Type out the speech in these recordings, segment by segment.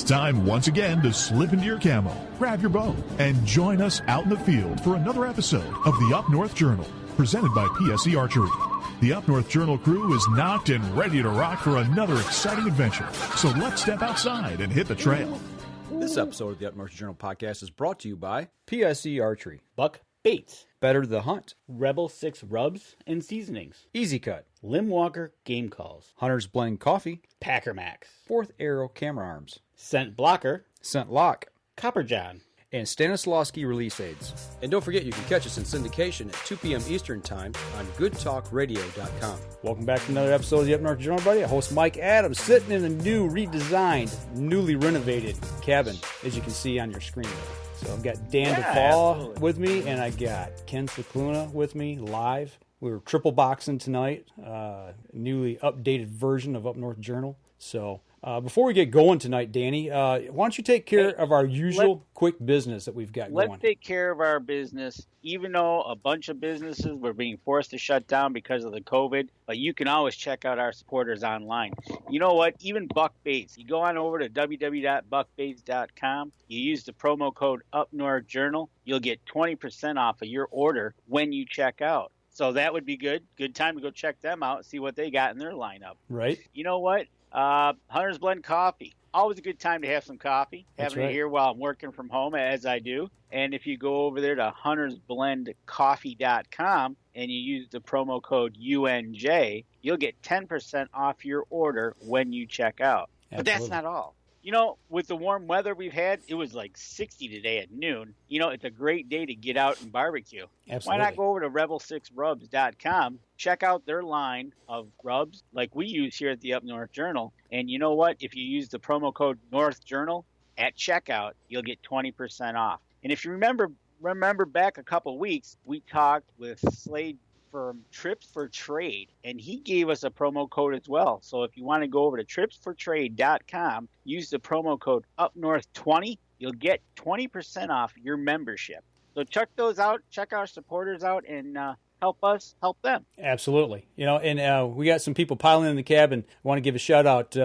time once again to slip into your camo, grab your bow, and join us out in the field for another episode of the Up North Journal, presented by PSE Archery. The Up North Journal crew is knocked and ready to rock for another exciting adventure. So let's step outside and hit the trail. This episode of the Up North Journal podcast is brought to you by PSE Archery, Buck Baits, Better the Hunt, Rebel 6 Rubs and Seasonings, Easy Cut, Limb Walker Game Calls, Hunter's Blend Coffee, Packer Max, Fourth Arrow Camera Arms, Scent Blocker, Scent Lock, Copper John, and Stanislawski Release Aids. And don't forget, you can catch us in syndication at 2 p.m. Eastern Time on goodtalkradio.com. Welcome back to another episode of the Up North Journal, buddy. I host Mike Adams, sitting in a new, redesigned, newly renovated cabin, as you can see on your screen. So I've got Dan DePaul with me, and I got Ken Cicluna with me live. We were triple boxing tonight, newly updated version of Up North Journal. So before we get going tonight, Danny, why don't you take care of our usual quick business that we've got going? Let's take care of our business, even though a bunch of businesses were being forced to shut down because of the COVID, but you can always check out our supporters online. You know what? Even Buck Baits. You go on over to www.buckbaits.com. You use the promo code UpNorthJournal. You'll get 20% off of your order when you check out. So that would be good. Good time to go check them out and see what they got in their lineup. Right. You know what? Hunter's Blend Coffee. Always a good time to have some coffee. Having it here while I'm working from home, as I do. And if you go over there to huntersblendcoffee.com and you use the promo code UNJ, you'll get 10% off your order when you check out. Absolutely. But that's not all. You know, with the warm weather we've had, it was like 60 today at noon. You know, it's a great day to get out and barbecue. Absolutely. Why not go over to rebel6rubs.com, check out their line of rubs like we use here at the Up North Journal. And you know what? If you use the promo code North Journal at checkout, you'll get 20% off. And if you remember back a couple weeks, we talked with Slade from Trips for Trade, and he gave us a promo code as well. So if you want to go over to tripsfortrade.com, use the promo code UpNorth20, you'll get 20% off your membership. So check those out, check our supporters out, and help us help them. Absolutely. You know, and we got some people piling in the cabin. I want to give a shout out.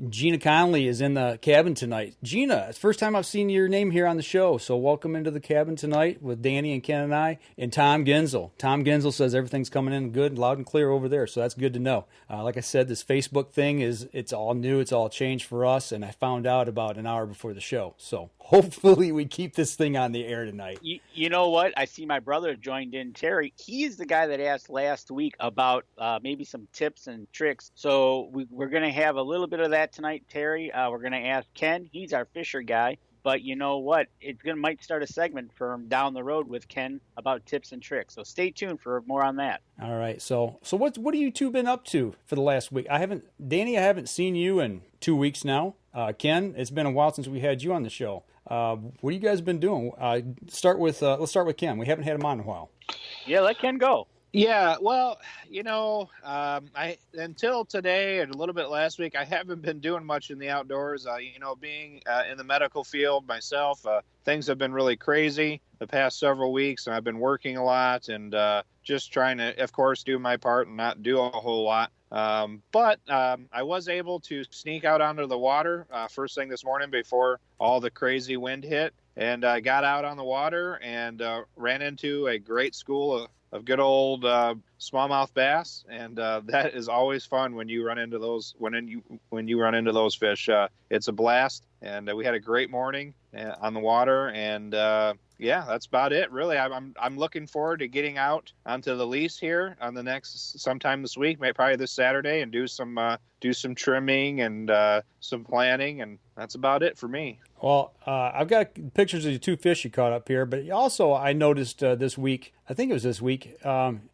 Gina Connolly is in the cabin tonight. Gina, it's the first time I've seen your name here on the show, so welcome into the cabin tonight with Danny and Ken and I, and Tom Genzel. Tom Genzel says everything's coming in good, loud and clear over there, so that's good to know. Like I said, this Facebook thing it's all new, it's all changed for us, and I found out about an hour before the show, so hopefully we keep this thing on the air tonight. You know what? I see my brother joined in, Terry. He is the guy that asked last week about maybe some tips and tricks, so we're going to have a little bit of that tonight, Terry. We're going to ask Ken. He's our fisher guy. But you know what? Might start a segment from down the road with Ken about tips and tricks. So stay tuned for more on that. All right. So what have you two been up to for the last week? Danny, I haven't seen you in 2 weeks now. Ken, it's been a while since we had you on the show. What have you guys been doing? Let's start with Ken. We haven't had him on in a while. Yeah, let Ken go. Yeah, well, you know, I until today and a little bit last week, I haven't been doing much in the outdoors. You know, being in the medical field myself, things have been really crazy the past several weeks, and I've been working a lot and just trying to, of course, do my part and not do a whole lot. But I was able to sneak out onto the water first thing this morning before all the crazy wind hit, and I got out on the water and ran into a great school of good old smallmouth bass, and that is always fun when you run into those when you run into those fish. It's a blast, and we had a great morning on the water, and yeah, that's about it, really. I'm looking forward to getting out onto the lease here on the sometime this week, maybe probably this Saturday, and do some trimming and some planning, and that's about it for me. Well, I've got pictures of the two fish you caught up here, but also I noticed this week, I think it was this week,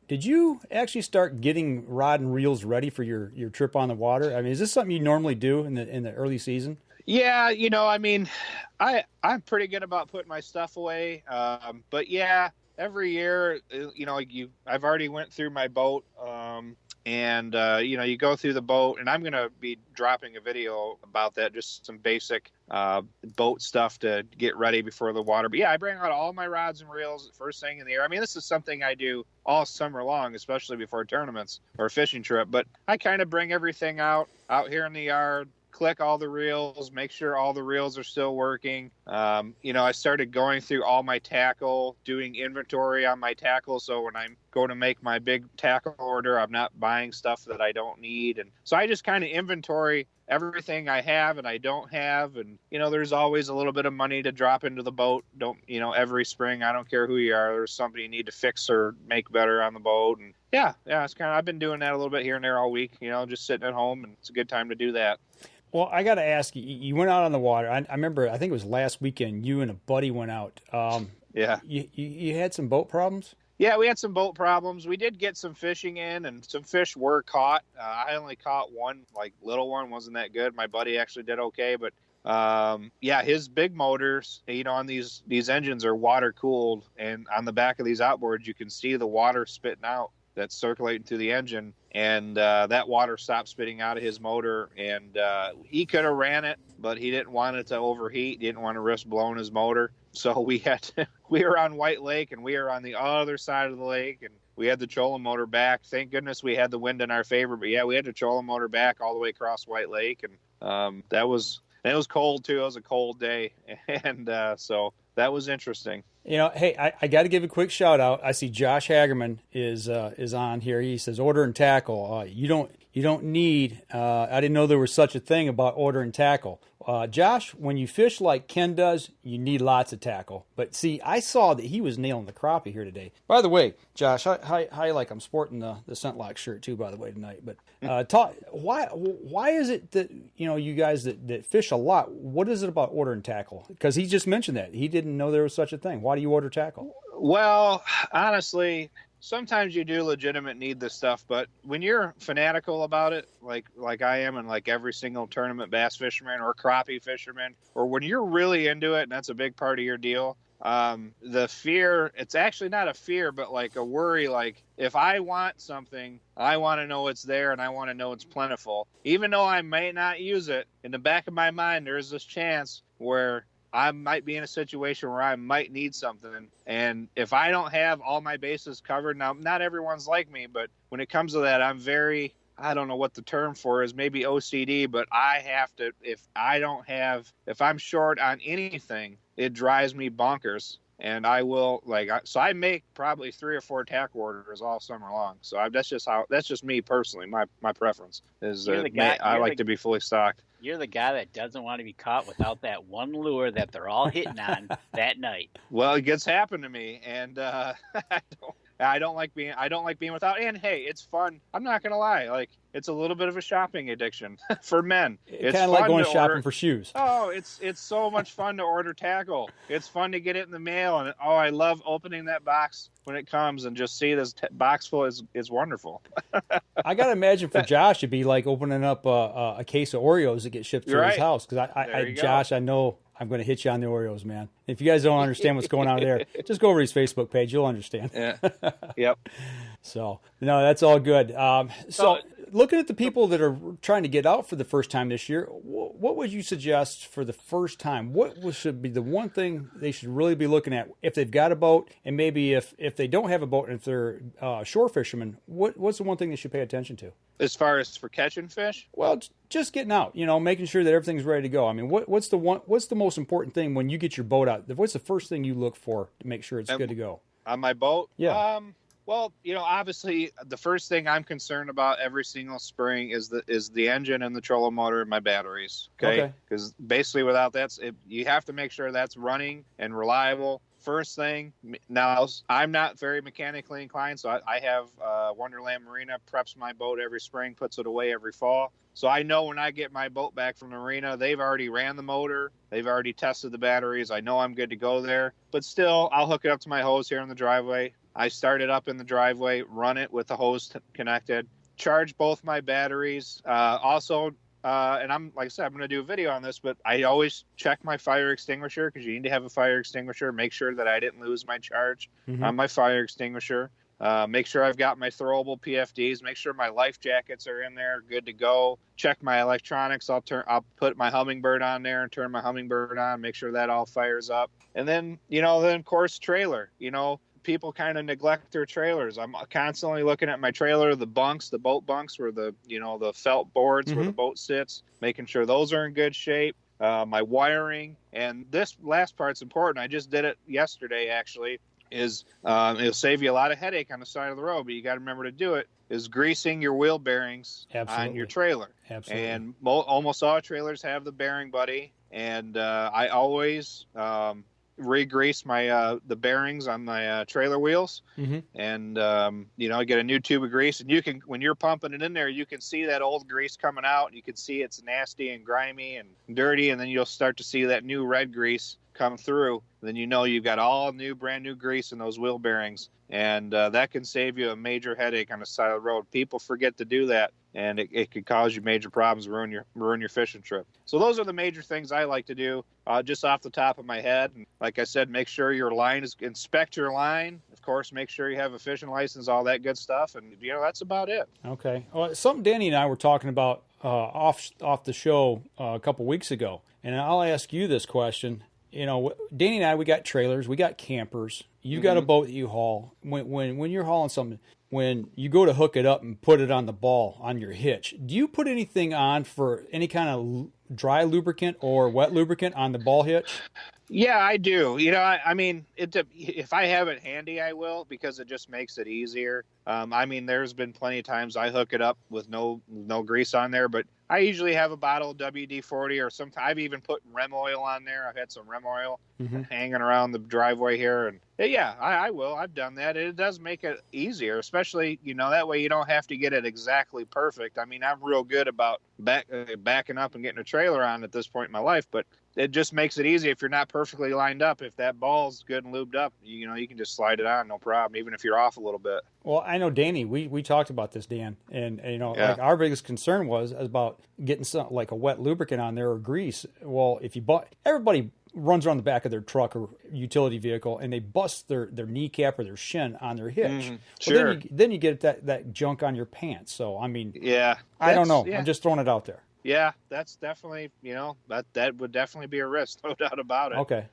did you actually start getting rod and reels ready for your trip on the water? I mean, is this something you normally do in the early season? Yeah, you know, I mean, I'm pretty good about putting my stuff away, but yeah, every year, you know, I've already went through my boat, and you know, you go through the boat, and I'm going to be dropping a video about that, just some basic boat stuff to get ready before the water. But yeah, I bring out all my rods and reels first thing in the year. I mean, this is something I do all summer long, especially before tournaments or a fishing trip. But I kind of bring everything out here in the yard, click all the reels, make sure all the reels are still working. I started going through all my tackle, doing inventory on my tackle. So when I'm going to make my big tackle order, I'm not buying stuff that I don't need. And so I just kind of inventory everything I have and I don't have. And, there's always a little bit of money to drop into the boat. Every spring, I don't care who you are, there's something you need to fix or make better on the boat. And it's I've been doing that a little bit here and there all week, just sitting at home, and it's a good time to do that. Well, I got to ask you, you went out on the water. I remember, I think it was last weekend, you and a buddy went out. Yeah. You had some boat problems? Yeah, we had some boat problems. We did get some fishing in, and some fish were caught. I only caught one, little one, wasn't that good. My buddy actually did okay, but his big motors, on these engines are water cooled, and on the back of these outboards, you can see the water spitting out that's circulating through the engine, and that water stopped spitting out of his motor, and he could have ran it, but he didn't want it to overheat. He didn't want to risk blowing his motor. So we were on White Lake, and we were on the other side of the lake, and we had the trolling motor back. Thank goodness we had the wind in our favor, but we had the trolling motor back all the way across White Lake, and it was cold too. It was a cold day, and so that was interesting. Hey, I got to give a quick shout out. I see Josh Hagerman is on here. He says order and tackle. You don't need. I didn't know there was such a thing about order and tackle. Josh, when you fish like Ken does, you need lots of tackle. But see, I saw that he was nailing the crappie here today. By the way, Josh, how like I'm sporting the Scentlock shirt too, by the way, tonight. But why is it that you guys that fish a lot? What is it about order and tackle? Because he just mentioned that he didn't know there was such a thing. Why do you order tackle? Well, honestly, sometimes you do legitimate need this stuff, but when you're fanatical about it, like I am, and like every single tournament bass fisherman or crappie fisherman, or when you're really into it and that's a big part of your deal, the fear, it's actually not a fear, but like a worry, like if I want something, I want to know it's there and I want to know it's plentiful. Even though I may not use it, in the back of my mind, there's this chance where I might be in a situation where I might need something. And if I don't have all my bases covered, now, not everyone's like me, but when it comes to that, I'm very, I don't know what the term for is, maybe OCD, but I have to, if I'm short on anything, it drives me bonkers. And I will, so I make probably 3 or 4 tackle orders all summer long. So that's just me personally. My preference is I like to be fully stocked. You're the guy that doesn't want to be caught without that one lure that they're all hitting on that night. Well, it gets happened to me, and I don't like being without. And hey, it's fun. I'm not gonna lie, it's a little bit of a shopping addiction for men. It's kind of like going shopping for shoes. Oh, it's so much fun to order tackle. It's fun to get it in the mail, and I love opening that box when it comes and just see this box full is wonderful. I gotta imagine for Josh it'd be like opening up a case of Oreos that get shipped to his house. Because Josh, I know I'm going to hit you on the Oreos, man. If you guys don't understand what's going on there, just go over his Facebook page. You'll understand. Yeah. Yep. So, no, that's all good. So, looking at the people that are trying to get out for the first time this year, what would you suggest for the first time? What should be the one thing they should really be looking at if they've got a boat, and maybe if they don't have a boat and if they're shore fishermen, what's the one thing they should pay attention to? As far as for catching fish? Well, just getting out, making sure that everything's ready to go. I mean, what's the most important thing when you get your boat out? What's the first thing you look for to make sure it's good to go? On my boat? Yeah. Well, obviously the first thing I'm concerned about every single spring is the engine and the trolling motor and my batteries. Okay. Because basically without that, you have to make sure that's running and reliable. First thing. Now, I'm not very mechanically inclined, so I have Wonderland Marina preps my boat every spring, puts it away every fall. So I know when I get my boat back from the marina, they've already ran the motor, they've already tested the batteries. I know I'm good to go there. But still, I'll hook it up to my hose here in the driveway. I start it up in the driveway, run it with the hose connected, charge both my batteries. Also, and I'm like I said, I'm going to do a video on this, but I always check my fire extinguisher because you need to have a fire extinguisher. Make sure that I didn't lose my charge on my fire extinguisher. Make sure I've got my throwable PFDs. Make sure my life jackets are in there, good to go. Check my electronics. I'll put my Hummingbird on there and turn my Hummingbird on. Make sure that all fires up. And then, then of course trailer. people kind of neglect their trailers. I'm constantly looking at my trailer, the bunks, the boat bunks, where the felt boards where the boat sits, making sure those are in good shape. My wiring, and this last part's important. I just did it yesterday, actually. It'll save you a lot of headache on the side of the road, but you got to remember to do it. Is greasing your wheel bearings on your trailer. Absolutely. And almost all trailers have the bearing buddy, and I always re-grease my the bearings on my trailer wheels, and I get a new tube of grease, and you can, when you're pumping it in there, you can see that old grease coming out. You can see it's nasty and grimy and dirty, and then you'll start to see that new red grease come through. Then you've got all brand new grease in those wheel bearings, and that can save you a major headache on the side of the road. People forget to do that, and it could cause you major problems, ruin your fishing trip. So those are the major things I like to do, just off the top of my head. And like I said, make sure your line inspect your line. Of course, make sure you have a fishing license, all that good stuff, and that's about it. Okay. Well, something Danny and I were talking about off the show a couple weeks ago, and I'll ask you this question. Danny and I, we got trailers, we got campers. You got a boat that you haul. When you're hauling something, when you go to hook it up and put it on the ball on your hitch, do you put anything on for any kind of dry lubricant or wet lubricant on the ball hitch? Yeah, I do. If I have it handy, I will, because it just makes it easier. There's been plenty of times I hook it up with no grease on there, but I usually have a bottle of WD-40, or sometimes I've even put rem oil on there. I've had some rem oil hanging around the driveway here, and I will. I've done that. It does make it easier, especially that way you don't have to get it exactly perfect. I'm real good about backing up and getting a trailer on at this point in my life, but it just makes it easy if you're not perfectly lined up. If that ball's good and lubed up, you can just slide it on, no problem, even if you're off a little bit. Well, I know, Danny, we talked about this, Dan, and like our biggest concern was about getting some, like a wet lubricant on there or grease. Well, everybody runs around the back of their truck or utility vehicle and they bust their kneecap or their shin on their hitch. Sure. Well, then you get that junk on your pants. So, I don't know. Yeah. I'm just throwing it out there. Yeah, that's definitely, that would definitely be a risk, no doubt about it. Okay.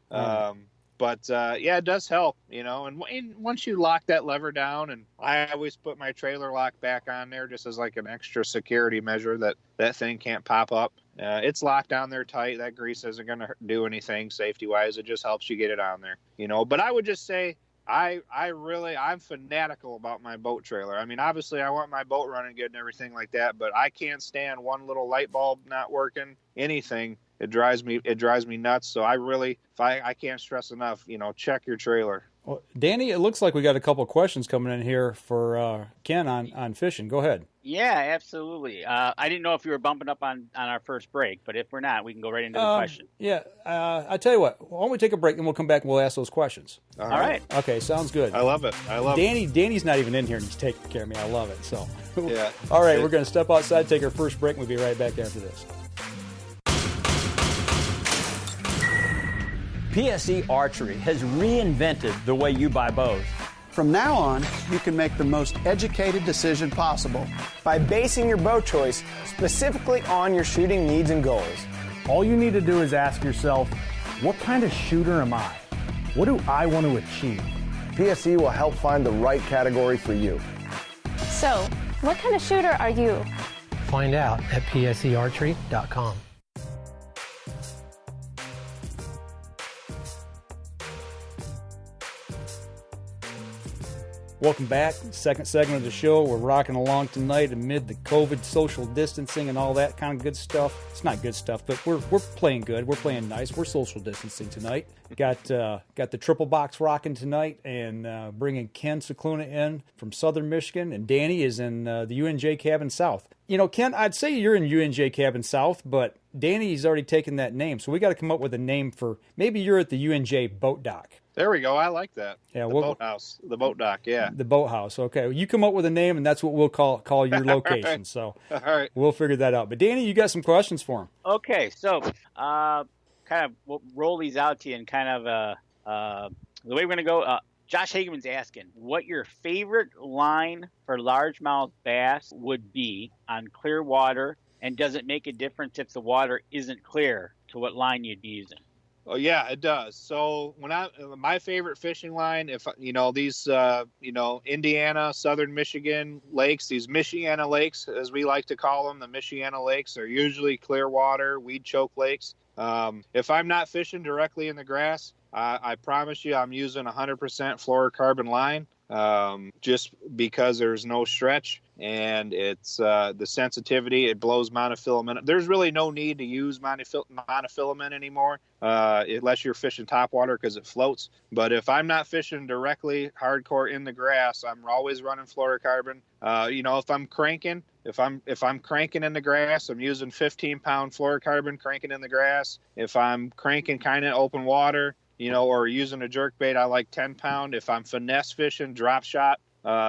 It does help, and once you lock that lever down, and I always put my trailer lock back on there just as like an extra security measure that thing can't pop up. It's locked down there tight. That grease isn't going to do anything safety-wise. It just helps you get it on there, But I would just say I'm fanatical about my boat trailer. Obviously I want my boat running good and everything like that, but I can't stand one little light bulb not working, anything. It drives me nuts. So I can't stress enough, check your trailer. Well, Danny, it looks like we got a couple of questions coming in here for Ken on fishing. Go ahead. Yeah, absolutely. I didn't know if you were bumping up on our first break, but if we're not, we can go right into the question. Yeah, I tell you what. Why don't we take a break and we'll come back and we'll ask those questions. All right. Okay, sounds good. I love it. Danny's not even in here and he's taking care of me. I love it. So, yeah. All right, we're going to step outside, take our first break, and we'll be right back after this. PSE Archery has reinvented the way you buy bows. From now on, you can make the most educated decision possible by basing your bow choice specifically on your shooting needs and goals. All you need to do is ask yourself, what kind of shooter am I? What do I want to achieve? PSE will help find the right category for you. So, what kind of shooter are you? Find out at psearchery.com. Welcome back. Second segment of the show. We're rocking along tonight amid the COVID social distancing and all that kind of good stuff. It's not good stuff, but we're playing good. We're playing nice. We're social distancing tonight. Got the triple box rocking tonight, and bringing Ken Cicluna in from Southern Michigan, and Danny is in the UNJ Cabin South. Ken, I'd say you're in UNJ Cabin South, but Danny's already taken that name, so we got to come up with a name for maybe you're at the UNJ Boat Dock. There we go. I like that. Yeah, the boathouse, the boat dock. Yeah, the boathouse. Okay, you come up with a name, and that's what we'll call your location. So, all right, we'll figure that out. But Danny, you got some questions for him. Okay, so kind of we'll roll these out to you, and kind of the way we're gonna go. Josh Hageman's asking what your favorite line for largemouth bass would be on clear water, and does it make a difference if the water isn't clear to what line you'd be using? Oh yeah, it does. So my favorite fishing line, if these Indiana, Southern Michigan lakes, these Michiana lakes, as we like to call them, the Michiana lakes are usually clear water, weed choke lakes. If I'm not fishing directly in the grass, I promise you I'm using 100% fluorocarbon line, just because there's no stretch and it's the sensitivity. It blows monofilament. There's really no need to use monofilament anymore unless you're fishing topwater because it floats. But if I'm not fishing directly hardcore in the grass, I'm always running fluorocarbon. If I'm cranking, if I'm cranking in the grass, I'm using 15-pound fluorocarbon cranking in the grass. If I'm cranking kind of open water, or using a jerk bait, I like 10-pound. If I'm finesse fishing, drop shot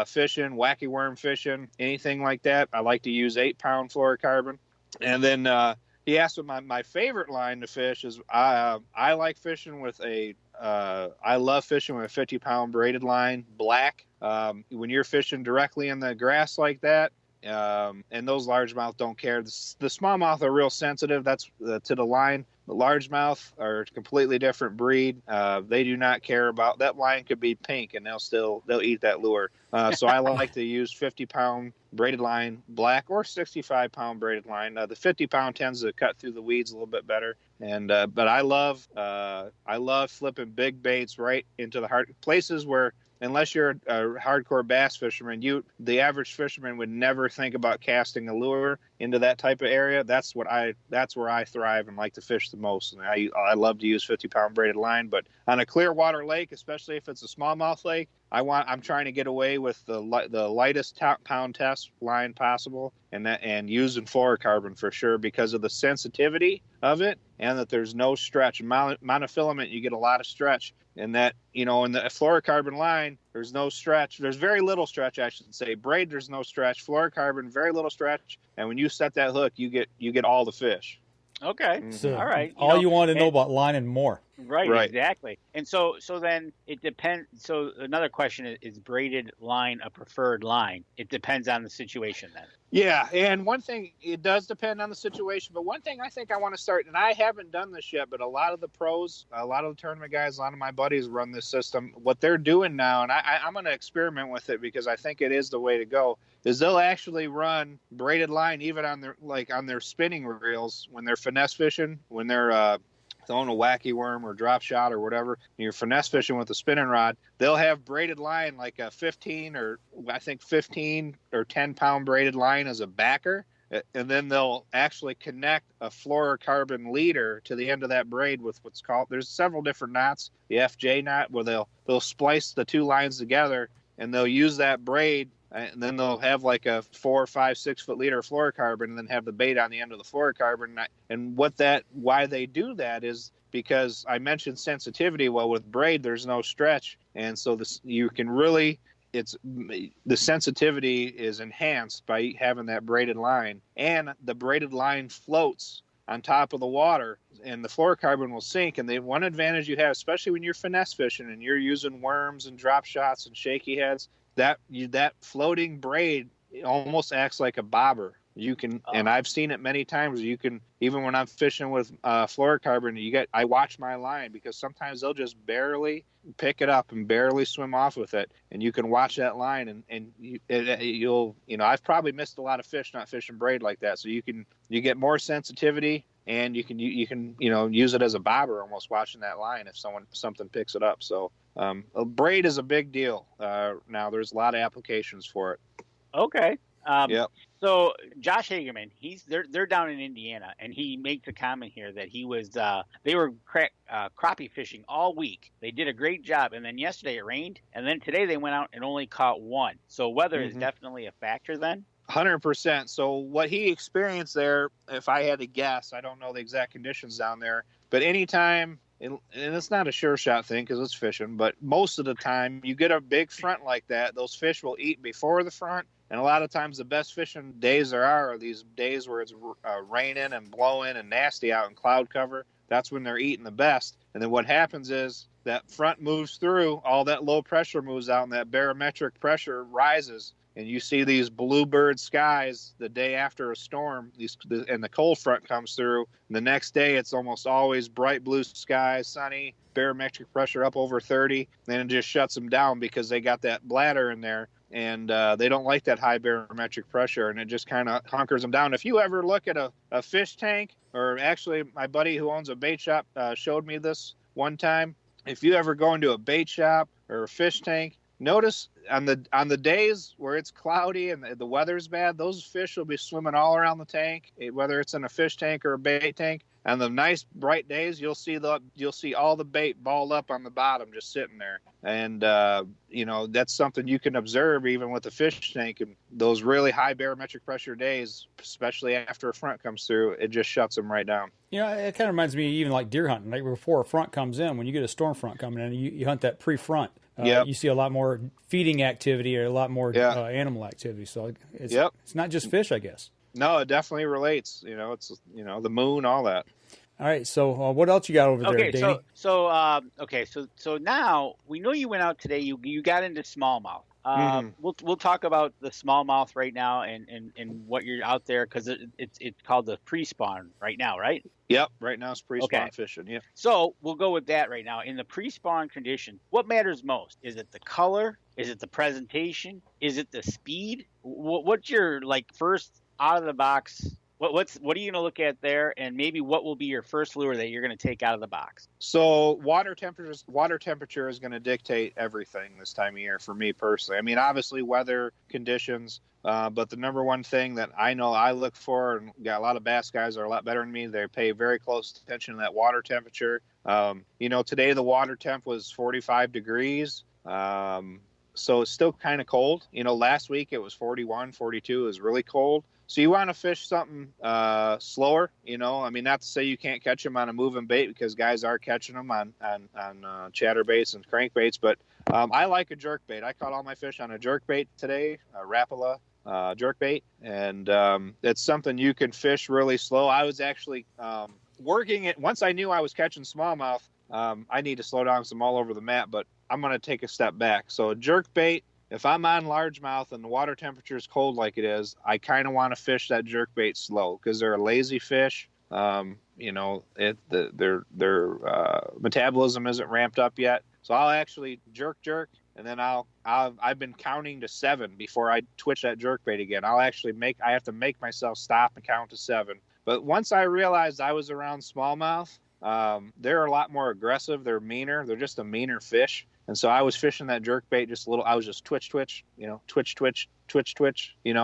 fishing, wacky worm fishing, anything like that, I like to use 8-pound fluorocarbon. And then he asked what my favorite line to fish is. I like fishing with I love fishing with a 50-pound braided line, black. When you're fishing directly in the grass like that, and those largemouth don't care. The smallmouth are real sensitive. That's to the line. The largemouth are a completely different breed. They do not care about that. Line could be pink and they'll eat that lure. So I like to use 50-pound braided line, black, or 65-pound braided line. The 50-pound tends to cut through the weeds a little bit better. And but I love flipping big baits right into the hard places where, unless you're a hardcore bass fisherman, the average fisherman would never think about casting a lure into that type of area. That's where I thrive and like to fish the most. And I love to use 50-pound braided line, but on a clear water lake, especially if it's a smallmouth lake, I'm trying to get away with the lightest pound test line possible, and using fluorocarbon for sure because of the sensitivity of it and that there's no stretch. Monofilament, you get a lot of stretch. And that, in the fluorocarbon line, there's no stretch. There's very little stretch, I should say. Braid, there's no stretch. Fluorocarbon, very little stretch. And when you set that hook, you get all the fish. Okay. So all right. You want to know about line and more. Right, exactly. And so then it depends. So another question is braided line a preferred line? It depends on the situation then. Yeah, and one thing, it does depend on the situation, but one thing I think I want to start, and I haven't done this yet, but a lot of the pros, a lot of the tournament guys, a lot of my buddies run this system. What they're doing now, and I'm going to experiment with it because I think it is the way to go, is they'll actually run braided line even on their spinning reels when they're finesse fishing, when they're throwing a wacky worm or drop shot or whatever, and you're finesse fishing with a spinning rod, they'll have braided line like a 15 or 10-pound braided line as a backer, and then they'll actually connect a fluorocarbon leader to the end of that braid with what's called, there's several different knots, the FJ knot, where they'll splice the two lines together, and they'll use that braid, and then they'll have like a 4, 5, 6 foot leader of fluorocarbon, and then have the bait on the end of the fluorocarbon. And why they do that is because I mentioned sensitivity. Well, with braid, there's no stretch, and so you can really, the sensitivity is enhanced by having that braided line, and the braided line floats on top of the water, and the fluorocarbon will sink. And the one advantage you have, especially when you're finesse fishing and you're using worms and drop shots and shaky heads, that floating braid almost acts like a bobber. You can, and I've seen it many times. You can, even when I'm fishing with fluorocarbon, I watch my line because sometimes they'll just barely pick it up and barely swim off with it, and you can watch that line, and you'll I've probably missed a lot of fish not fishing braid like that. So you get more sensitivity, and you can use it as a bobber, almost watching that line if something picks it up. So a braid is a big deal. Now there's a lot of applications for it. Okay. Yep. So Josh Hagerman, they're down in Indiana, and he makes a comment here that he was they were crappie fishing all week. They did a great job, and then yesterday it rained, and then today they went out and only caught one. So weather is definitely a factor then. 100%. So what he experienced there, if I had to guess, I don't know the exact conditions down there, but anytime, and it's not a sure shot thing because it's fishing, but most of the time you get a big front like that, those fish will eat before the front. And a lot of times the best fishing days there are these days where it's raining and blowing and nasty out in cloud cover. That's when they're eating the best. And then what happens is that front moves through, all that low pressure moves out, and that barometric pressure rises. and you see these bluebird skies the day after a storm, and the cold front comes through, and the next day it's almost always bright blue skies, sunny, barometric pressure up over 30, then it just shuts them down because they got that bladder in there, and they don't like that high barometric pressure, and it just kind of hunkers them down. If you ever look at a fish tank, or actually my buddy who owns a bait shop showed me this one time, if you ever go into a bait shop or a fish tank, notice on the days where it's cloudy and the weather's bad, those fish will be swimming all around the tank, whether it's in a fish tank or a bait tank. On the nice bright days, you'll see all the bait balled up on the bottom, just sitting there. And that's something you can observe even with the fish tank. And those really high barometric pressure days, especially after a front comes through, it just shuts them right down. It kind of reminds me even like deer hunting. Like before a front comes in, when you get a storm front coming in, you hunt that pre-front. You see a lot more feeding activity or a lot more animal activity. So it's not just fish, I guess. No, it definitely relates. It's the moon, all that. All right. So what else you got over there, Danny? So now we know you went out today. You got into smallmouth. We'll talk about the smallmouth right now and what you're out there, because it's called the pre-spawn right now, right? Yep, right now it's pre-spawn fishing. Yeah. So we'll go with that right now. In the pre-spawn condition, what matters most? Is it the color? Is it the presentation? Is it the speed? What's your first out of the box? What are you going to look at there, and maybe what will be your first lure that you're going to take out of the box? So water temperature is going to dictate everything this time of year for me personally. I mean, obviously weather conditions, but the number one thing that I know I look for, and got a lot of bass guys are a lot better than me, they pay very close attention to that water temperature. Today the water temp was 45 degrees. So it's still kind of cold. Last week it was 41, 42. It was really cold. So you want to fish something slower, not to say you can't catch them on a moving bait, because guys are catching them on chatterbaits and crankbaits, but I like a jerk bait. I caught all my fish on a jerk bait today, a Rapala jerk bait, and it's something you can fish really slow. I was actually working it. Once I knew I was catching smallmouth, I need to slow down some all over the map, but I'm going to take a step back. So a jerk bait, if I'm on largemouth and the water temperature is cold like it is, I kind of want to fish that jerk bait slow, because they're a lazy fish. Their metabolism isn't ramped up yet. So I'll actually jerk, and then I've been counting to 7 before I twitch that jerk bait again. I have to make myself stop and count to 7. But once I realized I was around smallmouth, they're a lot more aggressive. They're meaner. They're just a meaner fish. And so I was fishing that jerk bait just a little. I was just twitch. I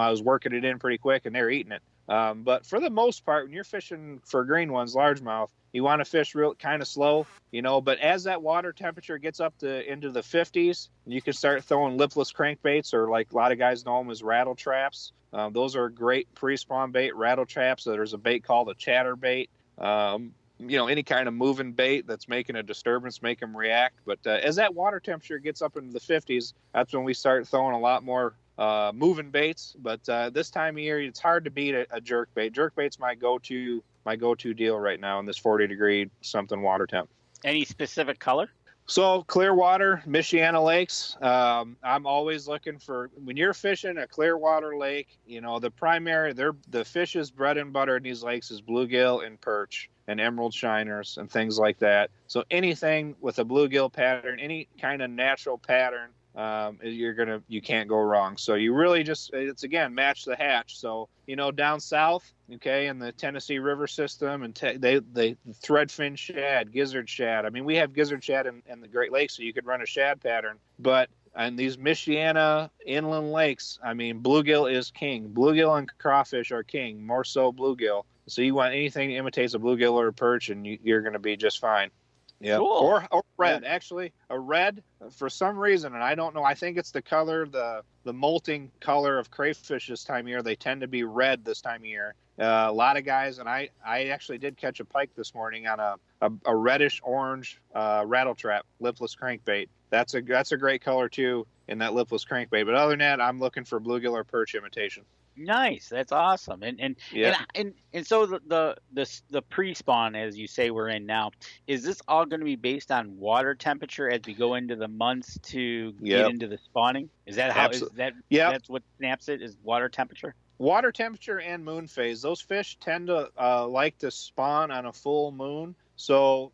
was working it in pretty quick, and they're eating it. But for the most part, when you're fishing for green ones, largemouth, you want to fish real kind of slow, But as that water temperature gets up into the 50s, you can start throwing lipless crankbaits, or like a lot of guys know them as rattle traps. Those are great pre-spawn bait, rattle traps. There's a bait called a chatterbait. Any kind of moving bait that's making a disturbance, make them react. But as that water temperature gets up into the 50s, that's when we start throwing a lot more moving baits. But this time of year, it's hard to beat a jerk bait. Jerk bait's my go-to deal right now in this 40-degree something water temp. Any specific color? So Clearwater, Michiana lakes. I'm always looking for, when you're fishing a Clearwater lake, the fish's bread and butter in these lakes is bluegill and perch and emerald shiners and things like that. So anything with a bluegill pattern, any kind of natural pattern, you can't go wrong. So you really it's again, match the hatch. So, down south, in the Tennessee River system, and they threadfin shad, gizzard shad. I mean, we have gizzard shad in the Great Lakes, so you could run a shad pattern. But on these Michiana inland lakes, I mean, bluegill is king. Bluegill and crawfish are king, more so bluegill. So you want anything that imitates a bluegill or a perch, and you're going to be just fine. Yeah, cool. Or red. Actually, a red, for some reason, and I don't know. I think it's the color, the molting color of crayfish this time of year. They tend to be red this time of year. A lot of guys, and I actually did catch a pike this morning on a reddish orange rattle trap lipless crankbait. That's a great color too in that lipless crankbait. But other than that, I'm looking for bluegill or perch imitation. Nice. That's awesome. Yeah. And so the pre-spawn, as you say, we're in now, is this all going to be based on water temperature as we go into the months to get into the spawning? Is that how that's what snaps it, is water temperature? Water temperature and moon phase. Those fish tend to like to spawn on a full moon. So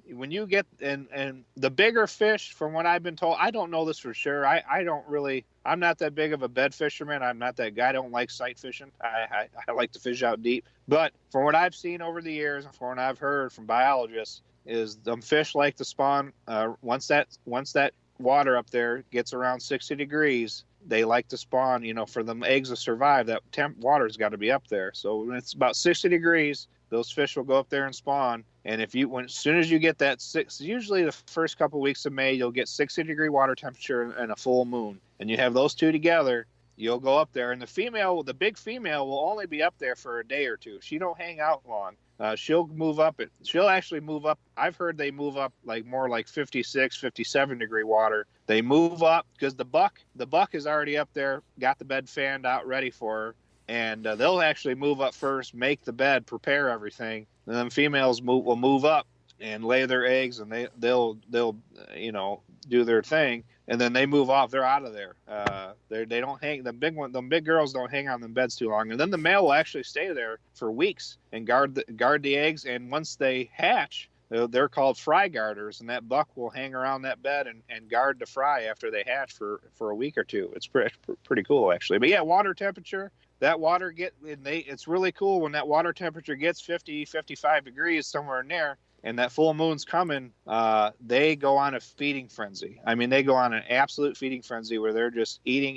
when you get and the bigger fish, from what I've been told, I don't know this for sure. I'm not that big of a bed fisherman. I'm not that guy. I don't like sight fishing. I like to fish out deep. But from what I've seen over the years, and from what I've heard from biologists, is them fish like to spawn once that water up there gets around 60 degrees. They like to spawn. For them eggs to survive, that water's got to be up there. So when it's about 60 degrees, those fish will go up there and spawn. And as soon as you get that usually the first couple of weeks of May, you'll get 60-degree water temperature and a full moon. And you have those two together, you'll go up there. And the big female will only be up there for a day or two. She don't hang out long. She'll move up. She'll actually move up. I've heard they move up more like 56, 57-degree water. They move up because the buck is already up there, got the bed fanned out ready for her. And they'll actually move up first, make the bed, prepare everything. And then females will move up and lay their eggs, and they'll do their thing. And then they move off. They're out of there. They don't hang. The big girls don't hang on them beds too long. And then the male will actually stay there for weeks and guard the eggs. And once they hatch, they're called fry guarders, and that buck will hang around that bed and guard the fry after they hatch for a week or two. It's pretty cool, actually. But yeah, water temperature. That water it's really cool when that water temperature gets 50, 55 degrees, somewhere in there, and that full moon's coming. They go on a feeding frenzy. I mean, they go on an absolute feeding frenzy where they're just eating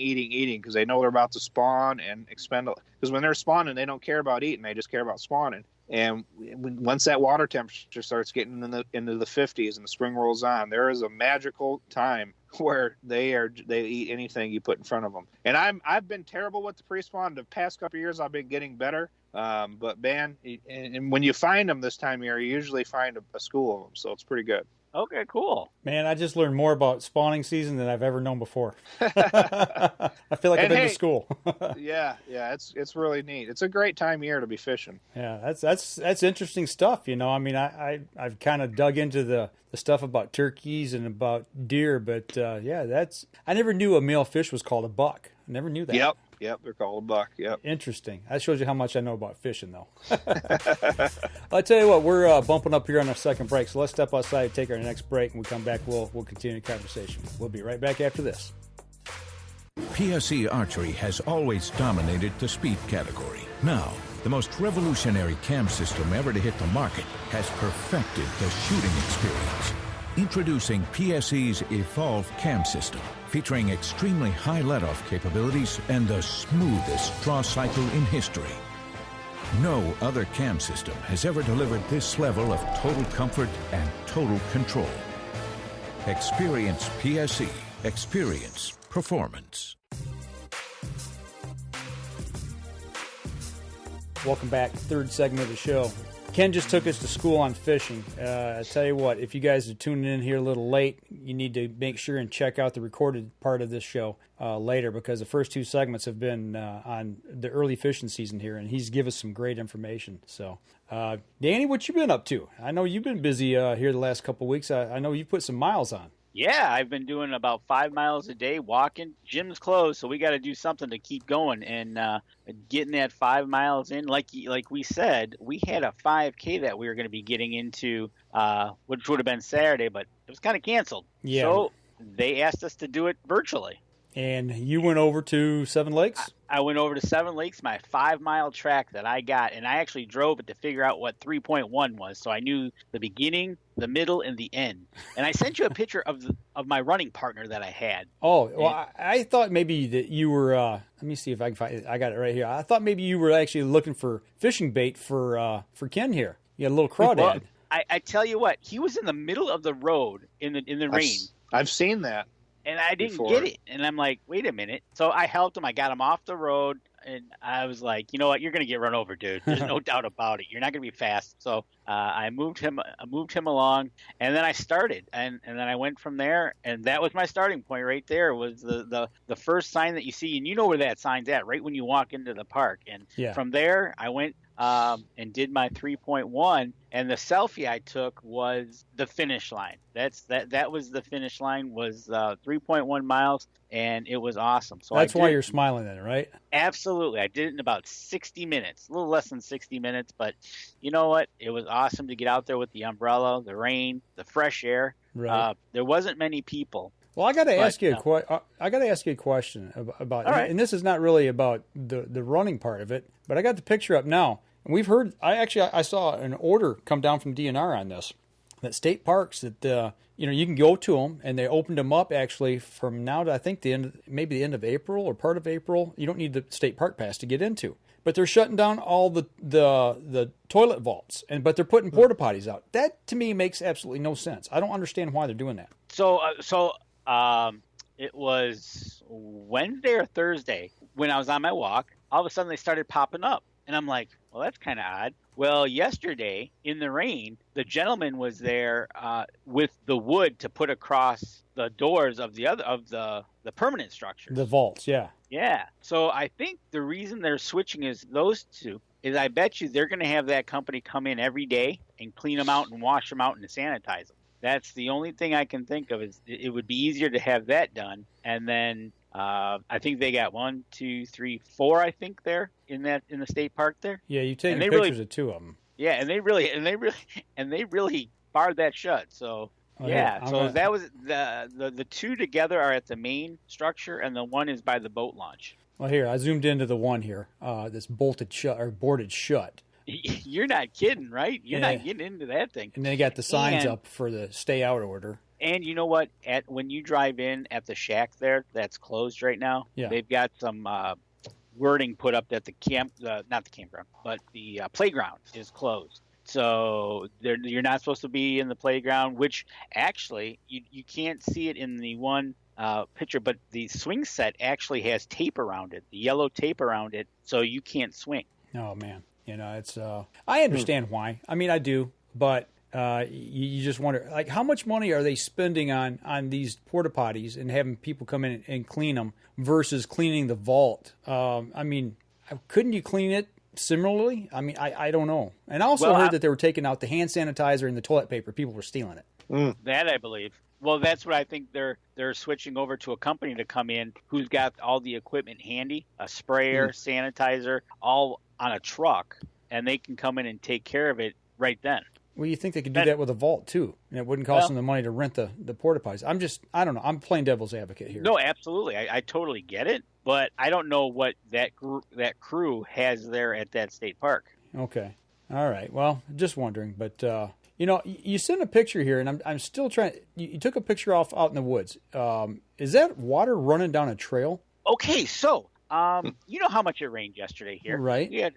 because they know they're about to spawn and expend. Because when they're spawning, they don't care about eating; they just care about spawning. And once that water temperature starts getting into the 50s and the spring rolls on, there is a magical time where they eat anything you put in front of them. And I've been terrible with the pre-spawn. The past couple of years, I've been getting better. But man, and when you find them this time of year, you usually find a school of them. So it's pretty good. Okay, cool. Man, I just learned more about spawning season than I've ever known before. I feel like I've been to school. yeah, it's really neat. It's a great time of year to be fishing. Yeah, that's interesting stuff. I mean, I've kind of dug into the stuff about turkeys and about deer, but I never knew a male fish was called a buck. I never knew that. Yep, they're called a buck. Yep. Interesting. That shows you how much I know about fishing, though. I'll tell you what, we're bumping up here on our second break, so let's step outside and take our next break. When we come back, we'll continue the conversation. We'll be right back after this. PSE Archery has always dominated the speed category. Now, the most revolutionary cam system ever to hit the market has perfected the shooting experience. Introducing PSE's Evolve Cam System, featuring extremely high let-off capabilities and the smoothest draw cycle in history. No other cam system has ever delivered this level of total comfort and total control. Experience PSE. Experience performance. Welcome back. Third segment of the show. Ken just took us to school on fishing. I tell you what, if you guys are tuning in here a little late, you need to make sure and check out the recorded part of this show later, because the first two segments have been on the early fishing season here, and he's given us some great information. So, Danny, what you been up to? I know you've been busy here the last couple of weeks. I know you put some miles on. Yeah, I've been doing about 5 miles a day walking. Gym's closed, so we got to do something to keep going. And getting that 5 miles in, like we said, we had a 5K that we were going to be getting into, which would have been Saturday, but it was kind of canceled. Yeah. So they asked us to do it virtually. And you went over to Seven Lakes? I went over to Seven Lakes, my 5-mile track that I got, and I actually drove it to figure out what 3.1 was, so I knew the beginning, the middle, and the end. And I sent you a picture of my running partner that I had. Oh, well, I thought maybe that you were, let me see if I can find it. I got it right here. I thought maybe you were actually looking for fishing bait for Ken here. You had a little crawdad. I tell you what, he was in the middle of the road in the rain. I've seen that. And I didn't get it. And I'm like, wait a minute. So I helped him. I got him off the road. And I was like, you know what? You're going to get run over, dude. There's no doubt about it. You're not going to be fast. So I moved him along, and then I started, and then I went from there, and that was my starting point right there. Was the first sign that you see, and you know where that sign's at, right when you walk into the park. And from there, I went and did my 3.1, and the selfie I took was the finish line. That was the finish line, was 3.1 miles, and it was awesome. So that's why you're smiling then, right? Absolutely. I did it in about 60 minutes, a little less than 60 minutes, but you know what? It was awesome to get out there with the umbrella, the rain, the fresh air. Right. There wasn't many people. Well, I got to ask you a question about, right. And this is not really about the running part of it, but I got the picture up now, and we've heard. I saw an order come down from DNR on this, that state parks that you can go to them, and they opened them up actually from now to I think the end of April or part of April. You don't need the state park pass to get into, but they're shutting down all the toilet vaults, but they're putting porta potties out. That to me makes absolutely no sense. I don't understand why they're doing that. So it was Wednesday or Thursday when I was on my walk. All of a sudden, they started popping up, and I'm like, well, that's kind of odd. Well, yesterday in the rain, the gentleman was there with the wood to put across the doors of the permanent structures. The vaults, yeah. Yeah. So I think the reason they're switching is those two. Is I bet you they're going to have that company come in every day and clean them out and wash them out and sanitize them. That's the only thing I can think of. Is it would be easier to have that done, and then I think they got 1, 2, 3, 4. I think there in the state park there. Yeah, you take pictures of 2 of them. Yeah, and they really barred that shut. So that was the 2 together are at the main structure, and the 1 is by the boat launch. Well, here I zoomed into the 1 here that's bolted shut or boarded shut. You're not kidding, right? You're not getting into that thing. And they got the signs up for the stay out order. And you know what? When you drive in at the shack there, that's closed right now. Yeah. They've got some wording put up that not the campground, but the playground is closed. So you're not supposed to be in the playground, which actually you can't see it in the one picture, but the swing set actually has tape around it, the yellow tape around it, so you can't swing. Oh, man. It's I understand why. I mean, I do, but you just wonder, like, how much money are they spending on these porta potties and having people come in and clean them versus cleaning the vault? I mean, couldn't you clean it similarly? I mean, I don't know. And I also heard that they were taking out the hand sanitizer and the toilet paper. People were stealing it. That I believe. Well, that's what I think they're switching over to a company to come in who's got all the equipment handy, a sprayer, sanitizer, all on a truck, and they can come in and take care of it right then. Well, you think they could do that with a vault too, and it wouldn't cost them the money to rent the porta potties. I don't know. I'm playing devil's advocate here. No, absolutely. I totally get it, but I don't know what that crew has there at that state park. Okay. All right. Well, just wondering, but you sent a picture here, and I'm still trying. You took a picture out in the woods. Is that water running down a trail? Okay, so you know how much it rained yesterday here, right? We had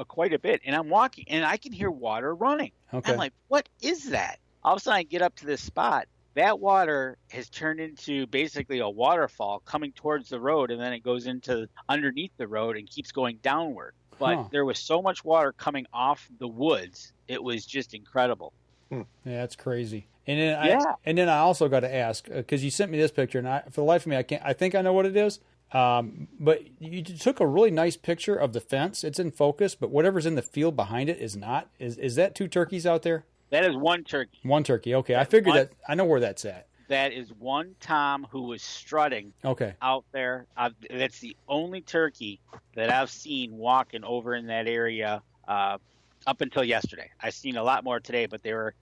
quite a bit, and I'm walking, and I can hear water running. Okay. I'm like, what is that? All of a sudden, I get up to this spot. That water has turned into basically a waterfall coming towards the road, and then it goes into underneath the road and keeps going downward. But there was so much water coming off the woods, it was just incredible. Yeah, that's crazy. And then I also got to ask, because you sent me this picture, and for the life of me, I think I know what it is. But you took a really nice picture of the fence. It's in focus, but whatever's in the field behind it is not. Is that 2 turkeys out there? That is 1 turkey. 1 turkey. Okay, I figured that. I know where that's at. That is 1 tom who was strutting out there. That's the only turkey that I've seen walking over in that area up until yesterday. I've seen a lot more today, but they were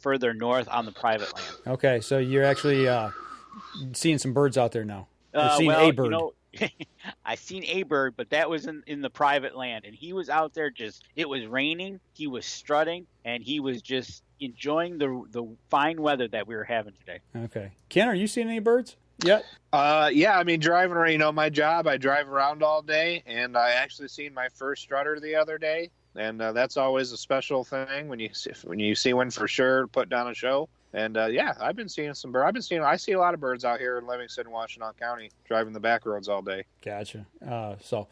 further north on the private land. Okay, so you're actually seeing some birds out there now. I've seen a bird. I seen a bird, but that was in the private land, and he was out there it was raining, he was strutting, and he was just enjoying the fine weather that we were having today. Okay. Ken, are you seeing any birds yet? Yeah, I mean, driving around, my job, I drive around all day, and I actually seen my first strutter the other day, and that's always a special thing when you see one for sure, put down a show. And I've been seeing some birds. I see a lot of birds out here in Livingston, Washtenaw County, driving the back roads all day. Gotcha. So